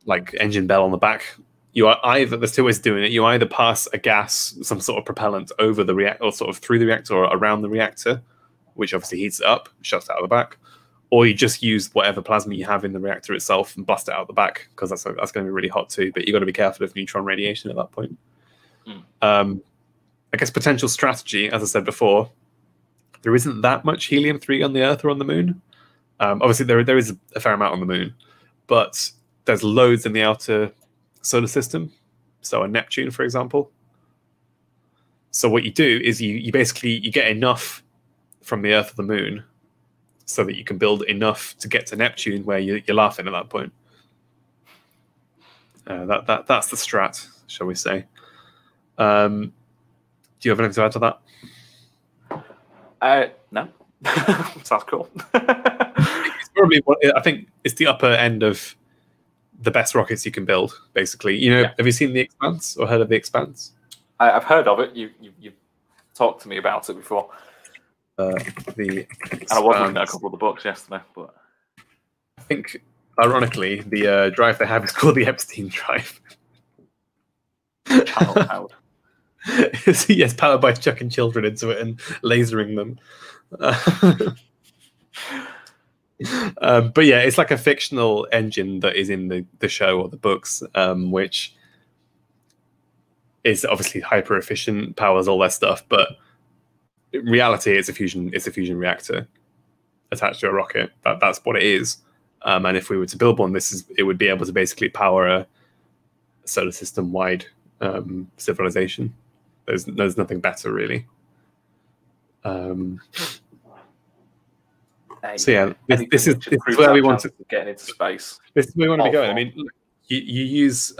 like engine bell on the back. You are either, there's two ways of doing it. You either pass a gas, some sort of propellant over the reactor, or sort of through the reactor or around the reactor, which obviously heats it up, shuts it out of the back, or you just use whatever plasma you have in the reactor itself and blast it out the back, because that's going to be really hot too. But you've got to be careful of neutron radiation at that point. I guess potential strategy, as I said before, there isn't that much helium-3 on the Earth or on the Moon. Obviously, there is a fair amount on the Moon, but there's loads in the outer solar system, so on Neptune, for example. So what you do is you basically get enough from the Earth or the Moon so that you can build enough to get to Neptune, where you're laughing at that point. That's the strat, shall we say. Do you have anything to add to that? No. Sounds cool. It's probably, I think it's the upper end of the best rockets you can build, basically. You know, Have you seen The Expanse or heard of The Expanse? I've heard of it. You've talked to me about it before. And I was looking at a couple of the books yesterday, but I think, ironically, the drive they have is called the Epstein drive. Channel powered. Yes, powered by chucking children into it and lasering them. But yeah, it's like a fictional engine that is in the show or the books, which is obviously hyper efficient, powers all that stuff. But in reality, it's a fusion reactor attached to a rocket. That's what it is. And if we were to build one, it would be able to basically power a solar system wide civilization. There's nothing better, really. So yeah, this is where we want to get into space. This is where we want to be going. I mean, look, you use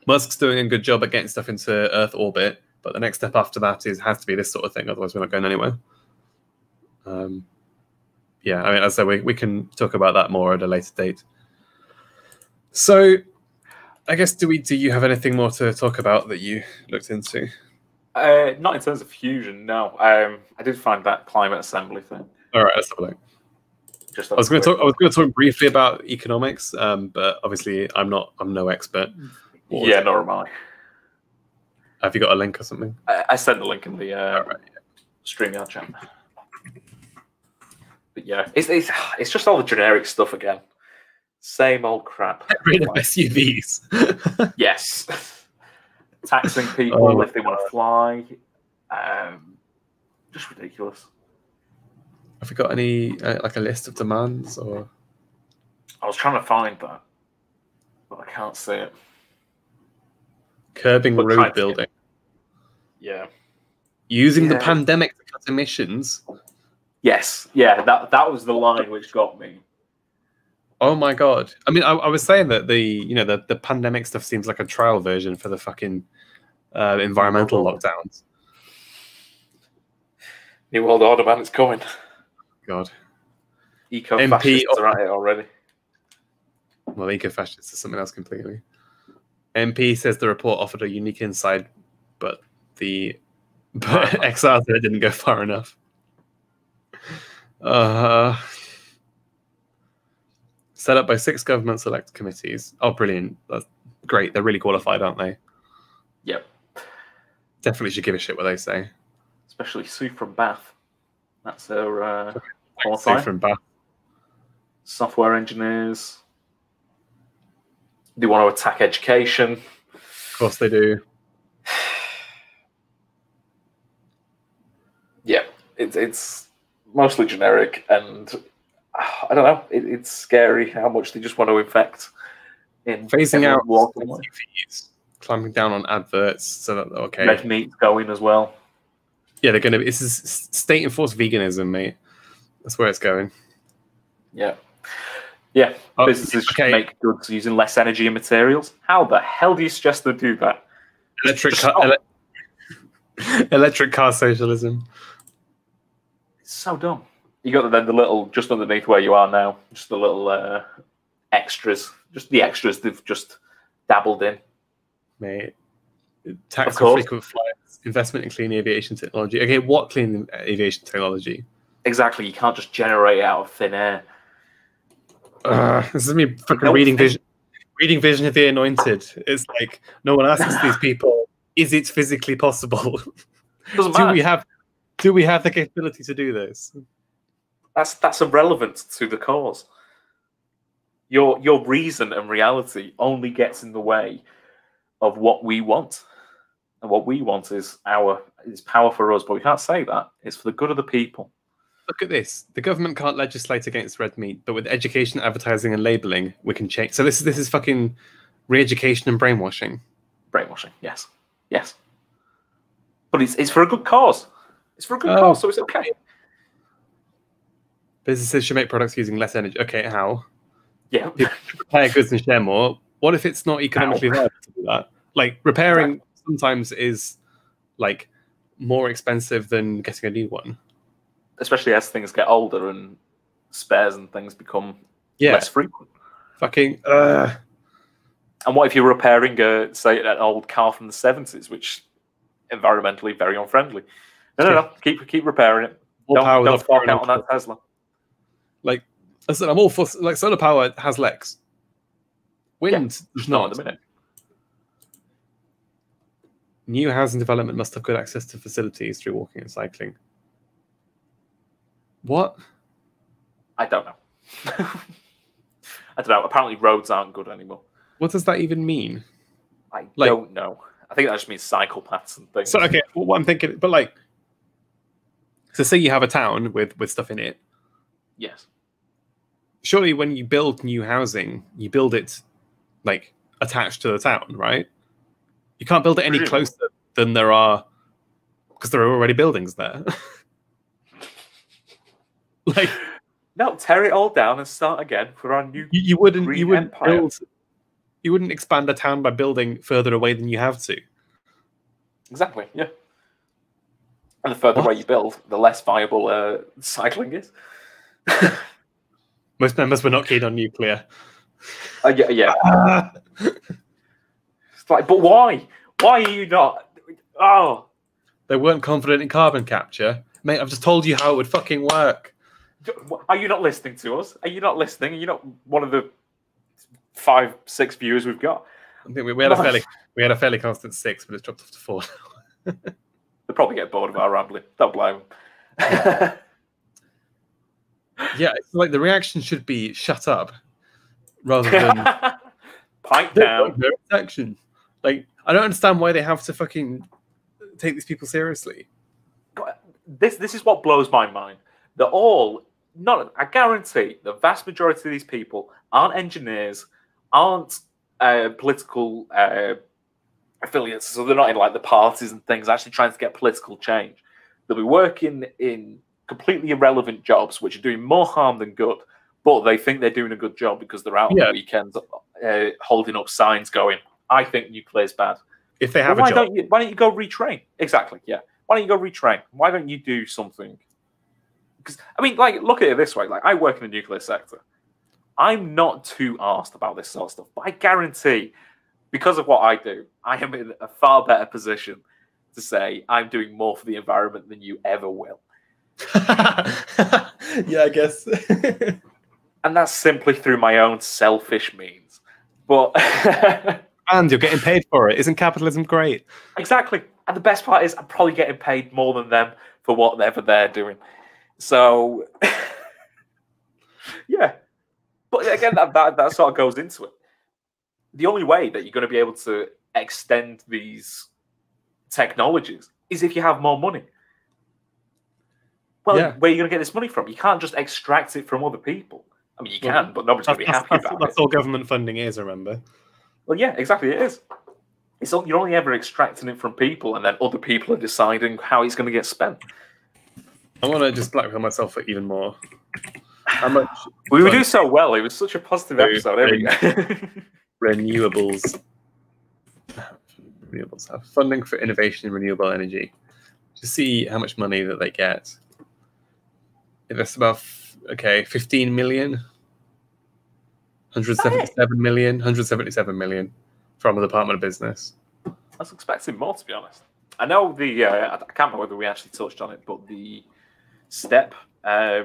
Musk's doing a good job at getting stuff into Earth orbit, but the next step after that has to be this sort of thing. Otherwise, we're not going anywhere. Yeah, I mean, as I say, we can talk about that more at a later date. So, I guess do you have anything more to talk about that you looked into? Not in terms of fusion, no. I did find that climate assembly thing. All right, let's have a look. I was going to talk briefly about economics, but obviously I'm no expert. Yeah, nor am I. Have you got a link or something? I sent the link in the StreamYard chat. But yeah, it's just all the generic stuff again. Same old crap. Get rid of SUVs. Yes. taxing people if they want to fly. Just ridiculous. Have we got any like a list of demands or? I was trying to find that, but I can't see it. Curbing road building. Yeah. Using the pandemic to cut emissions. Yes. Yeah. That was the line which got me. Oh my god! I mean, I was saying that the pandemic stuff seems like a trial version for the fucking environmental lockdowns. New World Order, man, it's coming. God. Eco-fascists are at it already. Well, eco-fascists is something else completely. MP says the report offered a unique insight, but XR said it didn't go far enough. Set up by 6 government select committees. Oh, brilliant. That's great. They're really qualified, aren't they? Yep. Definitely should give a shit what they say. Especially Sue from Bath. That's her Sue from Bath. Software engineers. They want to attack education. Of course they do. Yeah, it's mostly generic, and I don't know. It's scary how much they just want to infect. In phasing out fees, clamping down on adverts, so that red meat's going as well. Yeah, they're going to. This is state enforced veganism, mate. That's where it's going. Yeah. Yeah, businesses should make goods using less energy and materials. How the hell do you suggest they do that? Electric car socialism. It's so dumb. You got the little, just underneath where you are now, just the little extras, just the extras they've just dabbled in. Mate, tax for frequent flights, investment in clean aviation technology. Okay, what clean aviation technology? Exactly, you can't just generate it out of thin air. This is me fucking reading Vision of the Anointed. It's like no one asks these people, is it physically possible? Do we have the capability to do this? That's irrelevant to the cause. Your reason and reality only gets in the way of what we want. And what we want is power for us, but we can't say that. It's for the good of the people. Look at this. The government can't legislate against red meat, but with education, advertising, and labeling, we can change. So this is fucking re-education and brainwashing. Brainwashing, yes. Yes. But it's for a good cause. It's for a good cause, so it's okay. Businesses should make products using less energy. Okay, how? Yeah. People repair goods and share more. What if it's not economically viable to do that? Like, repairing sometimes is, like, more expensive than getting a new one. Especially as things get older and spares and things become less frequent. Fucking. And what if you're repairing, say, an old car from the 70s, which environmentally very unfriendly? No. Keep repairing it. Don't fork out on that Tesla. Like I said, I'm all for like solar power has legs. Wind does not at the minute. New housing development must have good access to facilities through walking and cycling. What? I don't know. I don't know. Apparently roads aren't good anymore. What does that even mean? I don't know. I think that just means cycle paths and things. So okay, well, what I'm thinking, but like, so say you have a town with stuff in it. Yes. Surely when you build new housing, you build it like attached to the town, right? You can't build it any closer than there are, because there are already buildings there. Like, no, tear it all down and start again for our new. You wouldn't expand a town by building further away than you have to. Exactly. Yeah. And the further away you build, the less viable cycling is. Most members were not keen on nuclear. Yeah. It's like, but why? Why are you not? Oh, they weren't confident in carbon capture, mate. I've just told you how it would fucking work. Are you not listening to us? Are you not listening? Are you not one of the 5-6 viewers we've got? I think we had a fairly constant 6, but it's dropped off to 4. They'll probably get bored of our rambling. Don't blame them. Yeah, it's like the reaction should be shut up rather than pipe down. No action. Like I don't understand why they have to fucking take these people seriously. This is what blows my mind. They're all not. I guarantee the vast majority of these people aren't engineers, aren't political affiliates, so they're not in like the parties and things. Actually, trying to get political change. They'll be working in completely irrelevant jobs, which are doing more harm than good. But they think they're doing a good job because they're out on the weekends holding up signs, going, "I think nuclear is bad." If they have a job, why don't you go retrain? Exactly. Yeah. Why don't you go retrain? Why don't you do something? Because I mean, like, look at it this way. Like, I work in the nuclear sector. I'm not too arsed about this sort of stuff, but I guarantee, because of what I do, I am in a far better position to say I'm doing more for the environment than you ever will. Yeah, I guess. And that's simply through my own selfish means. But and you're getting paid for it. Isn't capitalism great? Exactly. And the best part is I'm probably getting paid more than them for whatever they're doing. So, yeah. But again, that sort of goes into it. The only way that you're going to be able to extend these technologies is if you have more money. Well, where are you going to get this money from? You can't just extract it from other people. I mean, you can, but nobody's going to be happy about it. That's all government funding is, remember? Well, yeah, exactly, it is. You're only ever extracting it from people, and then other people are deciding how it's going to get spent. I want to just blackmail myself for even more. How much? We would do so well. It was such a positive episode. There we go. Renewables have funding for innovation in renewable energy. To see how much money that they get. Invest about 15 million, 177 million, 177 million from the Department of Business. I was expecting more, to be honest. I know the I can't remember whether we actually touched on it, but the STEP. I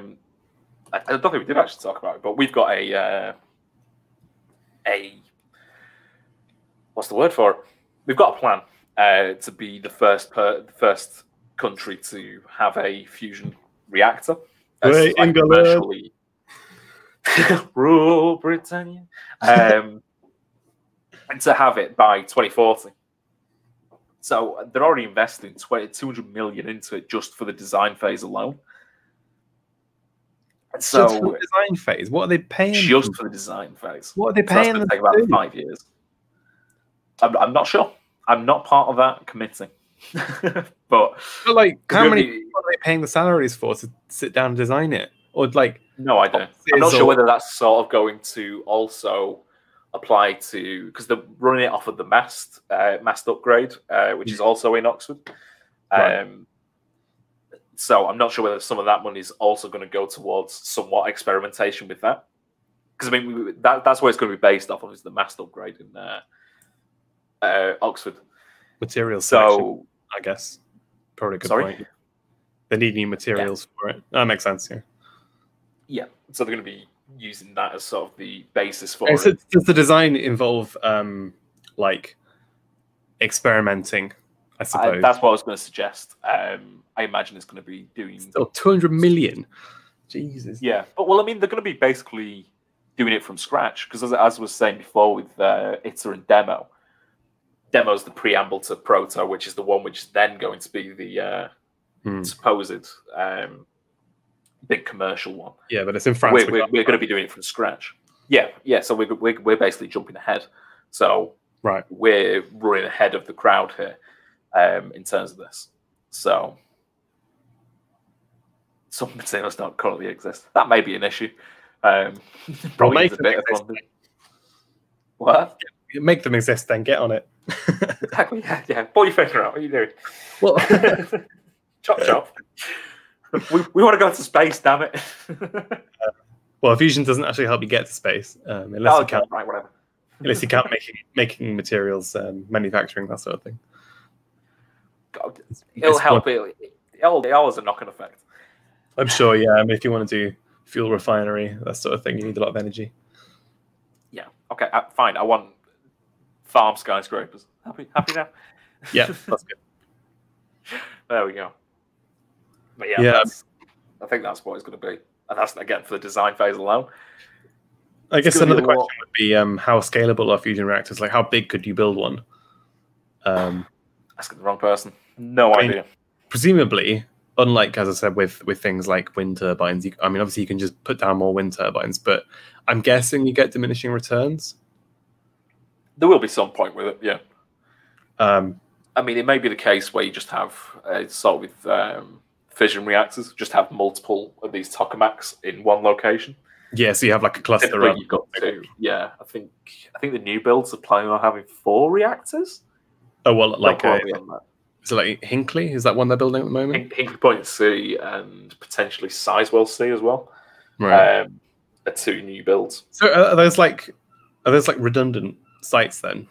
don't think we did actually talk about it, but we've got a what's the word for it? We've got a plan to be the first country to have a fusion reactor. Commercially, rule Britannia, and to have it by 2040. So they're already investing 200 million into it just for the design phase alone. So just for the design phase, what are they paying? Just for the design phase. What are they paying? So that's going to take about 5 years. I'm not sure. I'm not part of that committee. but like, how many people are they paying the salaries for to sit down and design it? Or like, no idea. I'm not sure whether that's sort of going to also apply to, because they're running it off of the mast upgrade, which is also in Oxford. Right. So I'm not sure whether some of that money is also going to go towards somewhat experimentation with that. Because I mean, that's where it's going to be based off of, is the mast upgrade in Oxford. Materials selection, I guess. Probably a good point. They need new materials for it. That makes sense, yeah. Yeah, so they're going to be using that as sort of the basis for it. So does the design involve, like, experimenting, I suppose? That's what I was going to suggest. I imagine it's going to be doing... Still 200 million? Jesus. Yeah, but well, I mean, they're going to be basically doing it from scratch, because as I was saying before with ITER and Demo, Demo's the preamble to Proto, which is the one which is then going to be the supposed big commercial one. Yeah, but it's in France. We're going to be doing it from scratch. Yeah. So we're basically jumping ahead. So we're running ahead of the crowd here in terms of this. So some materials don't currently exist. That may be an issue. Probably needs a bit of funding. What? Make them exist, then get on it. Exactly. Yeah. Pull your finger out. What are you doing? Well, chop. We want to go to space, damn it. Well, fusion doesn't actually help you get to space unless you can't. Right, whatever. Unless you can't making materials, manufacturing, that sort of thing. God, it'll help. It always a knock-on effect. I'm sure. Yeah. I mean, if you want to do fuel refinery, that sort of thing, you need a lot of energy. Yeah. Okay. Fine. I want farm skyscrapers. Happy now? Yeah, that's good. There we go. But yeah, I think that's what it's going to be. And that's, again, for the design phase alone. I guess another question would be how scalable are fusion reactors? Like, how big could you build one? Asking the wrong person. No idea. Presumably, unlike, as I said, with things like wind turbines, I mean, obviously you can just put down more wind turbines, but I'm guessing you get diminishing returns. There will be some point with it, yeah. I mean, it may be the case where you just have, sort of with fission reactors, just have multiple of these tokamaks in one location. Yeah, so you have like a cluster. You've got two. Yeah, I think the new builds are planning on having 4 reactors. Oh well, like is it like Hinkley? Is that one they're building at the moment? Hinkley Point C and potentially Sizewell C as well. Right. Are 2 new builds. So are those like redundant sites then?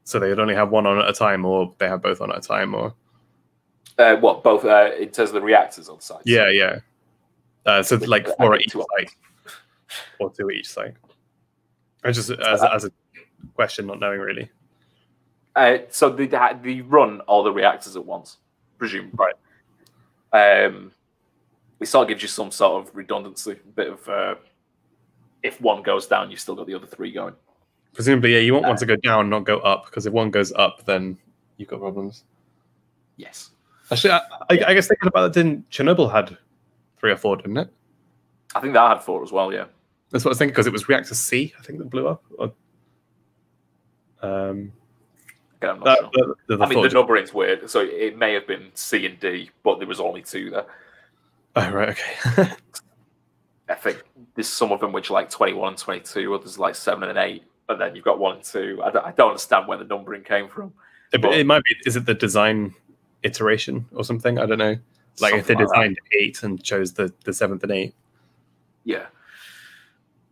So they would only have one on at a time, or they have both on at a time, or what? Both in terms of the reactors on site. Yeah, yeah. So like 4 at each site, or 2 at each site. I just as a question, not knowing really. So they run all the reactors at once, presumably. Right. It sort of gives you some sort of redundancy, a bit of if one goes down, you've still got the other 3 going. Presumably, yeah, you want one to go down, not go up, because if one goes up, then you've got problems. Yes. Actually, I guess thinking about it, didn't Chernobyl had 3 or 4, didn't it? I think that had 4 as well, yeah. That's what I was thinking, because it was reactor C, I think, that blew up. Or, I'm not sure. I mean, the numbering's weird, so it may have been C and D, but there was only 2 there. Oh, right, okay. I think there's some of them which are like 21 and 22, others like 7 and 8, and then you've got 1 and 2. I don't understand where the numbering came from. It might be, is it the design iteration or something? I don't know. Like if they designed 8 and chose the 7th and 8. Yeah.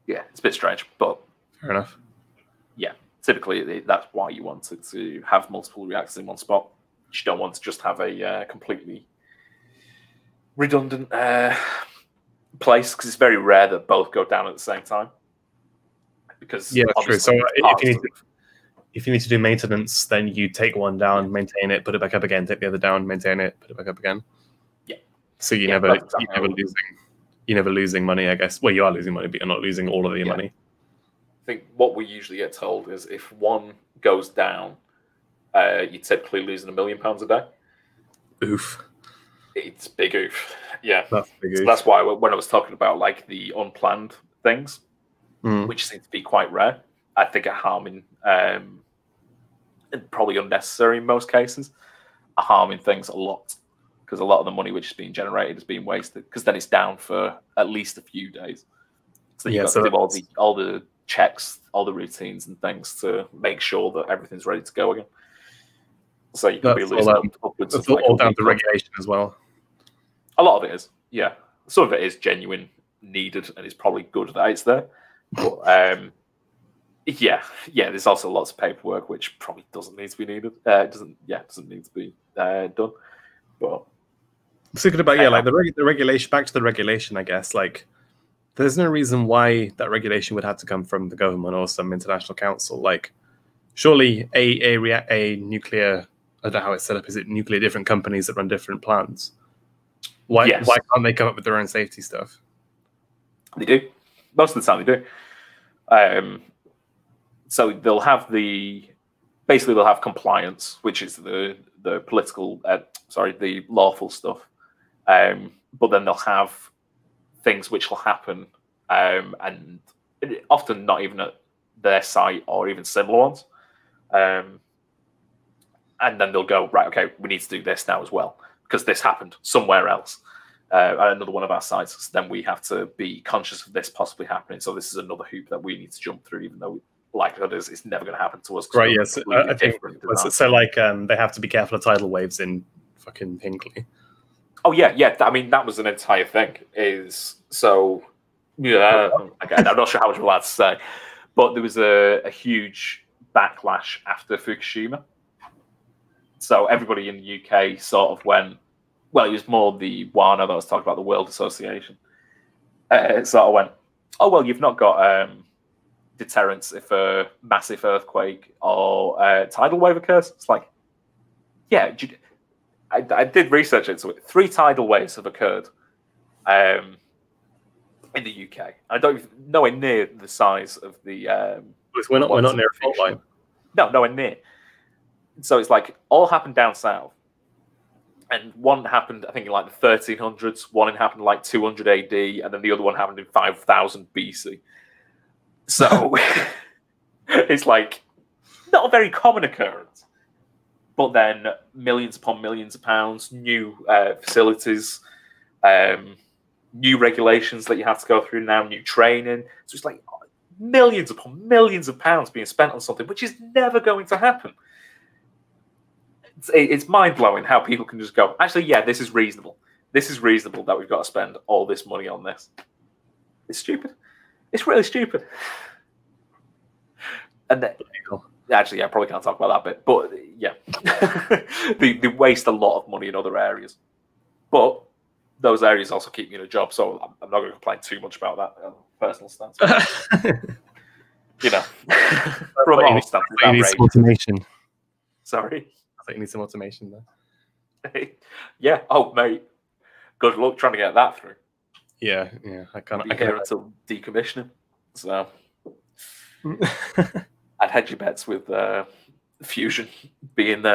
Yeah, it's a bit strange, but... Fair enough. Yeah, typically that's why you want it to have multiple reactors in one spot. You don't want to just have a completely redundant place, because it's very rare that both go down at the same time. Because yeah, that's true. So if you need to do maintenance, then you take one down, maintain it, put it back up again, take the other down, maintain it, put it back up again. Yeah. So you're never losing money, I guess. Well, you are losing money, but you're not losing all of your money. I think what we usually get told is if one goes down, you're typically losing £1 million a day. Oof. It's big oof. Yeah. That's big oof. So that's why when I was talking about like the unplanned things, which seem to be quite rare, I think are harming, and probably unnecessary in most cases, are harming things a lot. Because a lot of the money which is being generated is being wasted, because then it's down for at least a few days. So you've got to do all the checks, all the routines and things to make sure that everything's ready to go again. So you can be losing upwards of all down to regulation as well. A lot of it is, yeah. Some of it is genuine, needed, and it's probably good that it's there. But yeah, there's also lots of paperwork which probably doesn't need to be needed. Doesn't need to be done. But thinking about like the regulation, back to the regulation, I guess. Like, there's no reason why that regulation would have to come from the government or some international council. Like, surely a nuclear, I don't know how it's set up. Is it nuclear different companies that run different plants? Why can't they come up with their own safety stuff? They do. Most of the time they do. So they'll have they'll have compliance, which is the political, the lawful stuff. But then they'll have things which will happen, and often not even at their site or even similar ones. And then they'll go, right, okay, we need to do this now as well, because this happened somewhere else. At another one of our sites, so then we have to be conscious of this possibly happening. So this is another hoop that we need to jump through, even though likelihood is it's never going to happen to us. Right, yes. I think so. Like, they have to be careful of tidal waves in fucking Hinkley. Oh yeah. I mean, that was an entire thing. Again, I'm not sure how much we're allowed to say, but there was a huge backlash after Fukushima. So everybody in the UK sort of went. Well, it was more the WANA that I was talking about, the World Association. It sort of went, oh, well, you've not got deterrence if a massive earthquake or tidal wave occurs. It's like, yeah, I did research into it. 3 tidal waves have occurred in the UK. I don't nowhere near the size of the... we're not near a fault line. No, nowhere near. So it's like all happened down south. And one happened, I think, in like the 1300s. One happened in like 200 AD, and then the other one happened in 5000 BC. So it's like not a very common occurrence. But then millions upon millions of pounds, new facilities, new regulations that you have to go through now, new training. So it's like millions upon millions of pounds being spent on something which is never going to happen. It's mind-blowing how people can just go, actually, yeah, this is reasonable. This is reasonable that we've got to spend all this money on this. It's stupid. It's really stupid. And then, actually, yeah, I probably can't talk about that bit. But, yeah, they waste a lot of money in other areas. But those areas also keep me in a job, so I'm not going to complain too much about that personal stance. You know, from all standpoint, automation. Sorry? You need some automation there. Yeah. Oh, mate. Good luck trying to get that through. Yeah. I can't. I can't until decommissioning. So I'd hedge your bets with fusion being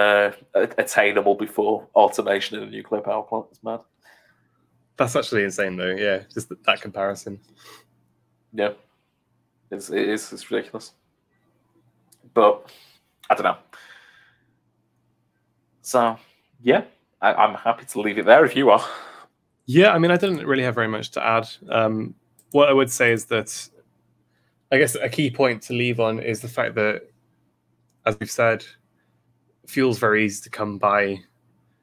attainable before automation in a nuclear power plant. It's mad. That's actually insane, though. Yeah, just that comparison. Yeah, it's ridiculous. But I don't know. So, yeah, I'm happy to leave it there if you are. Yeah, I mean, I didn't really have very much to add. What I would say is that I guess a key point to leave on is the fact that, as we've said, fuel's very easy to come by.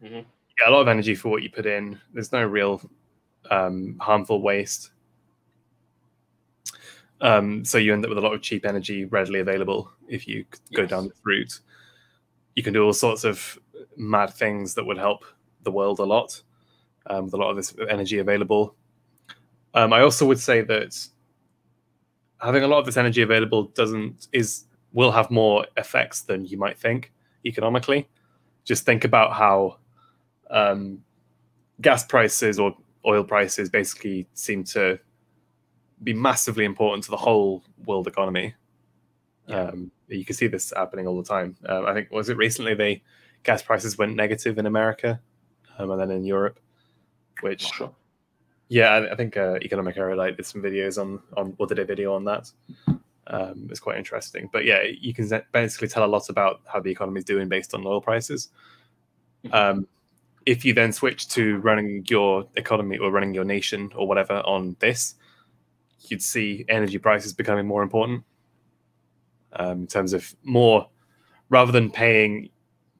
Mm-hmm. You get a lot of energy for what you put in. There's no real harmful waste. So you end up with a lot of cheap energy readily available if you go down this route. You can do all sorts of mad things that would help the world a lot with a lot of this energy available. I also would say that having a lot of this energy available will have more effects than you might think economically. Just think about how gas prices or oil prices basically seem to be massively important to the whole world economy. You can see this happening all the time. I think, was it recently gas prices went negative in America and then in Europe, which, sure. Yeah, I think Economic Erudite did some videos or did a video on that. It's quite interesting. But yeah, you can basically tell a lot about how the economy is doing based on oil prices. If you then switch to running your economy or running your nation or whatever on this, you'd see energy prices becoming more important. In terms of more, rather than pay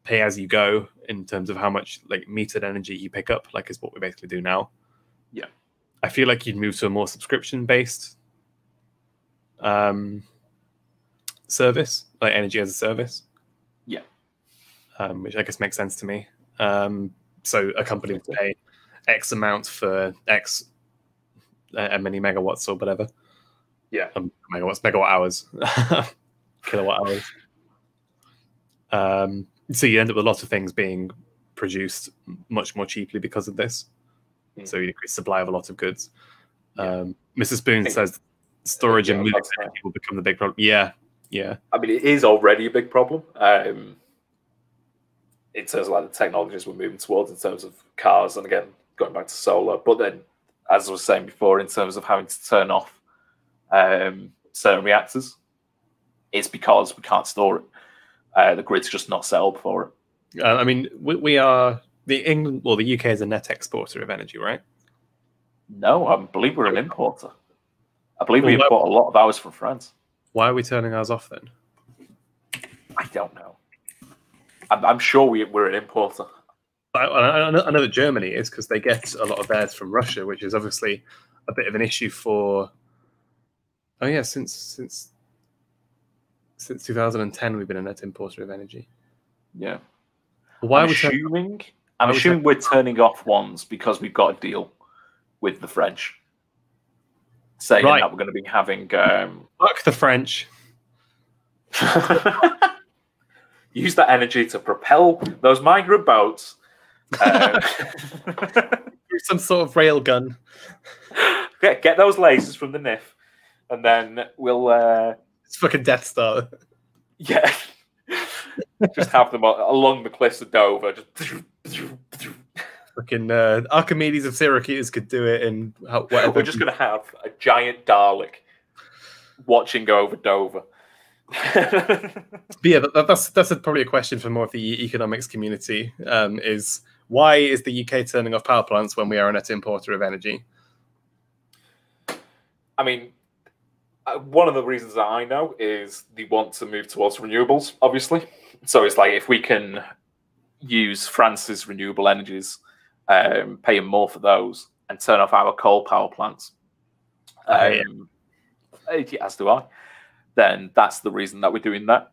as you go in terms of how much like metered energy you pick up, like is what we basically do now. Yeah, I feel like you'd move to a more subscription-based service, like energy as a service. Yeah, which I guess makes sense to me. So a company would pay X amount for X many megawatts or whatever. Yeah, megawatt hours. Kilowatt hours. So you end up with lots of things being produced much more cheaply because of this. So you increase supply of a lot of goods. Mrs. Spoon says storage and moving energy will become the big problem. Yeah. I mean, it is already a big problem in terms of like the technologies we're moving towards in terms of cars, and again going back to solar. But then, as I was saying before, in terms of having to turn off certain reactors, it's because we can't store it. The grid's just not set up for it. I mean, we are the UK is a net exporter of energy, right? No, I believe we're an importer. I believe we import a lot of ours from France. Why are we turning ours off then? I don't know. I'm sure we're an importer. I know that Germany is, because they get a lot of theirs from Russia, which is obviously a bit of an issue for. Oh yeah, since 2010, we've been a net importer of energy. Yeah. Why I'm assuming we're turning off ones because we've got a deal with the French, saying that we're going to be having. Fuck the French. Use that energy to propel those migrant boats. Some sort of rail gun. Get those lasers from the NIF, and then we'll. It's fucking Death Star. Yeah. Just have them along the cliffs of Dover. Just fucking Archimedes of Syracuse could do it in whatever. We're just going to have a giant Dalek watching over Dover. But yeah, that's probably a question for more of the economics community. Is why is the UK turning off power plants when we are a net importer of energy? I mean, one of the reasons that I know is they want to move towards renewables, obviously. So it's like if we can use France's renewable energies, pay them more for those, and turn off our coal power plants, as do I, then that's the reason that we're doing that.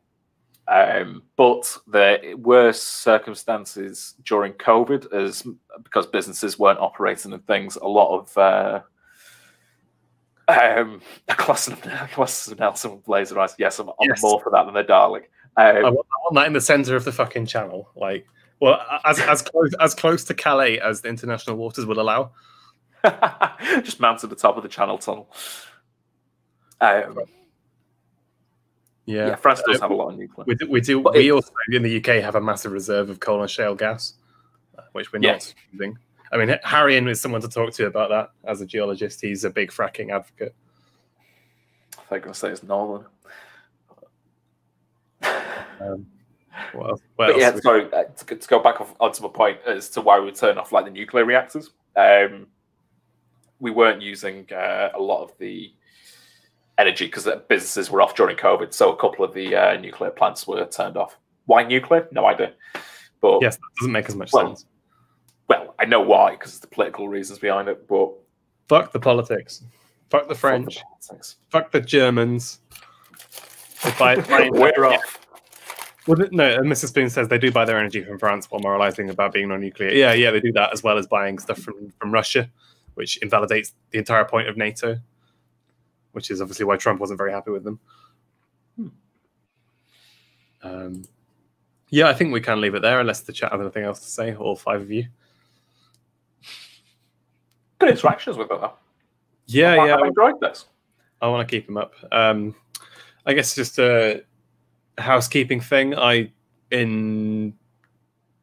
But there were circumstances during COVID, because businesses weren't operating and things, a lot of class of Nelson with laser eyes. Yes, I'm more for that than the Dalek. I want that in the center of the fucking channel, like, well, as close to Calais as the international waters will allow. Just mount at the top of the channel tunnel. Yeah, France does have a lot of nuclear. We also in the UK have a massive reserve of coal and shale gas, which we're not using. I mean, Harrion is someone to talk to about that. As a geologist, he's a big fracking advocate. I think I'm going to say it's Northern. What else? Yeah, sorry, to go back onto my point as to why we would turn off like the nuclear reactors. We weren't using a lot of the energy because the businesses were off during COVID, so a couple of the nuclear plants were turned off. Why nuclear? No idea. But yes, that doesn't make as much sense. Well, I know why, because of the political reasons behind it, but... Fuck the politics. Fuck the French. Fuck the Germans. We're off. Well, no, Mrs. Spoon says they do buy their energy from France while moralizing about being non-nuclear. Yeah, they do that, as well as buying stuff from Russia, which invalidates the entire point of NATO, which is obviously why Trump wasn't very happy with them. Yeah, I think we can leave it there, unless the chat has anything else to say, all five of you. Good interactions with it, though. Yeah. I've enjoyed this. I want to keep them up. I guess just a housekeeping thing. In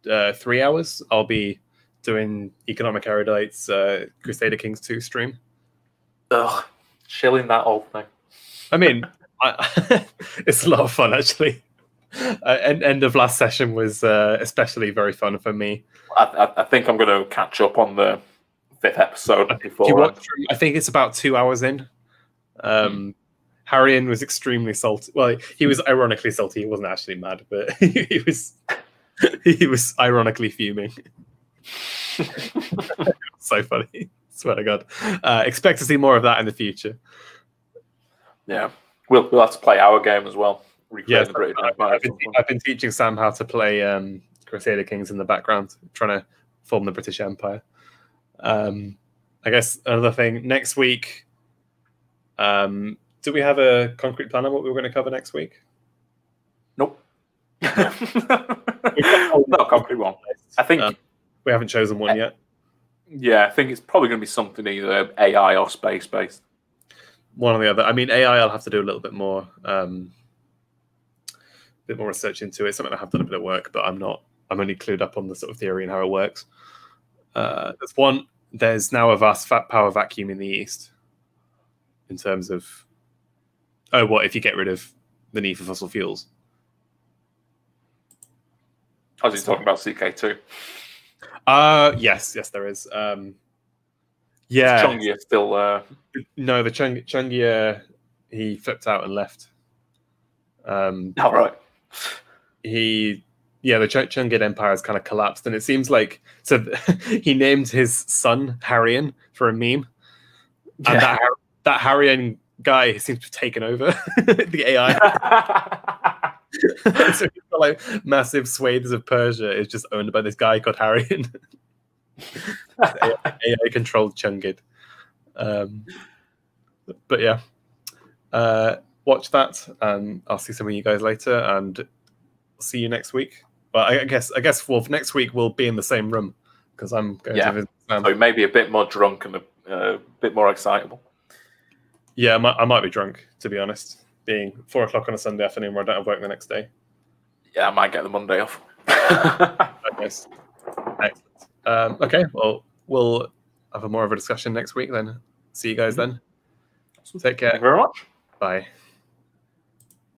3 hours, I'll be doing Economic Erudites Crusader Kings 2 stream. Ugh, chilling that old thing. I mean, it's a lot of fun, actually. End of last session was especially very fun for me. I think I'm going to catch up on the 5th episode before. I think it's about 2 hours in. Harrion was extremely salty. Well, he was ironically salty. He wasn't actually mad, but he was ironically fuming. So funny. Swear to God. Expect to see more of that in the future. Yeah, we'll have to play our game as well. Yes, I've been teaching Sam how to play Crusader Kings in the background, trying to form the British Empire. I guess another thing, next week, do we have a concrete plan on what we were going to cover next week? Nope. Not a concrete one. I think we haven't chosen one yet. Yeah, I think it's probably going to be something either AI or space-based. One or the other. I mean, AI, I'll have to do a little bit more research into it. Something I have done a bit of work, but I'm only clued up on the sort of theory and how it works. There's now a vast power vacuum in the East in terms of, what if you get rid of the need for fossil fuels? I was talking about CK2. Yes, there is. Yeah. Chungia still... No, the Chungia, he flipped out and left. All right. The Chungid Empire has kind of collapsed, and it seems like he named his son Harrion for a meme, and that Harrion guy seems to have taken over the AI. So he's got like massive swathes of Persia is just owned by this guy called Harrion. AI controlled Chungid. But yeah, watch that, and I'll see some of you guys later, and see you next week. But I guess next week we'll be in the same room because I'm going to visit Sam. So maybe a bit more drunk and a bit more excitable. Yeah, I might be drunk, to be honest. Being 4 o'clock on a Sunday afternoon where I don't have work the next day. Yeah, I might get the Monday off. Nice. Excellent. Okay, well, we'll have more of a discussion next week then. See you guys then. Awesome. Take care. Thank you very much. Bye.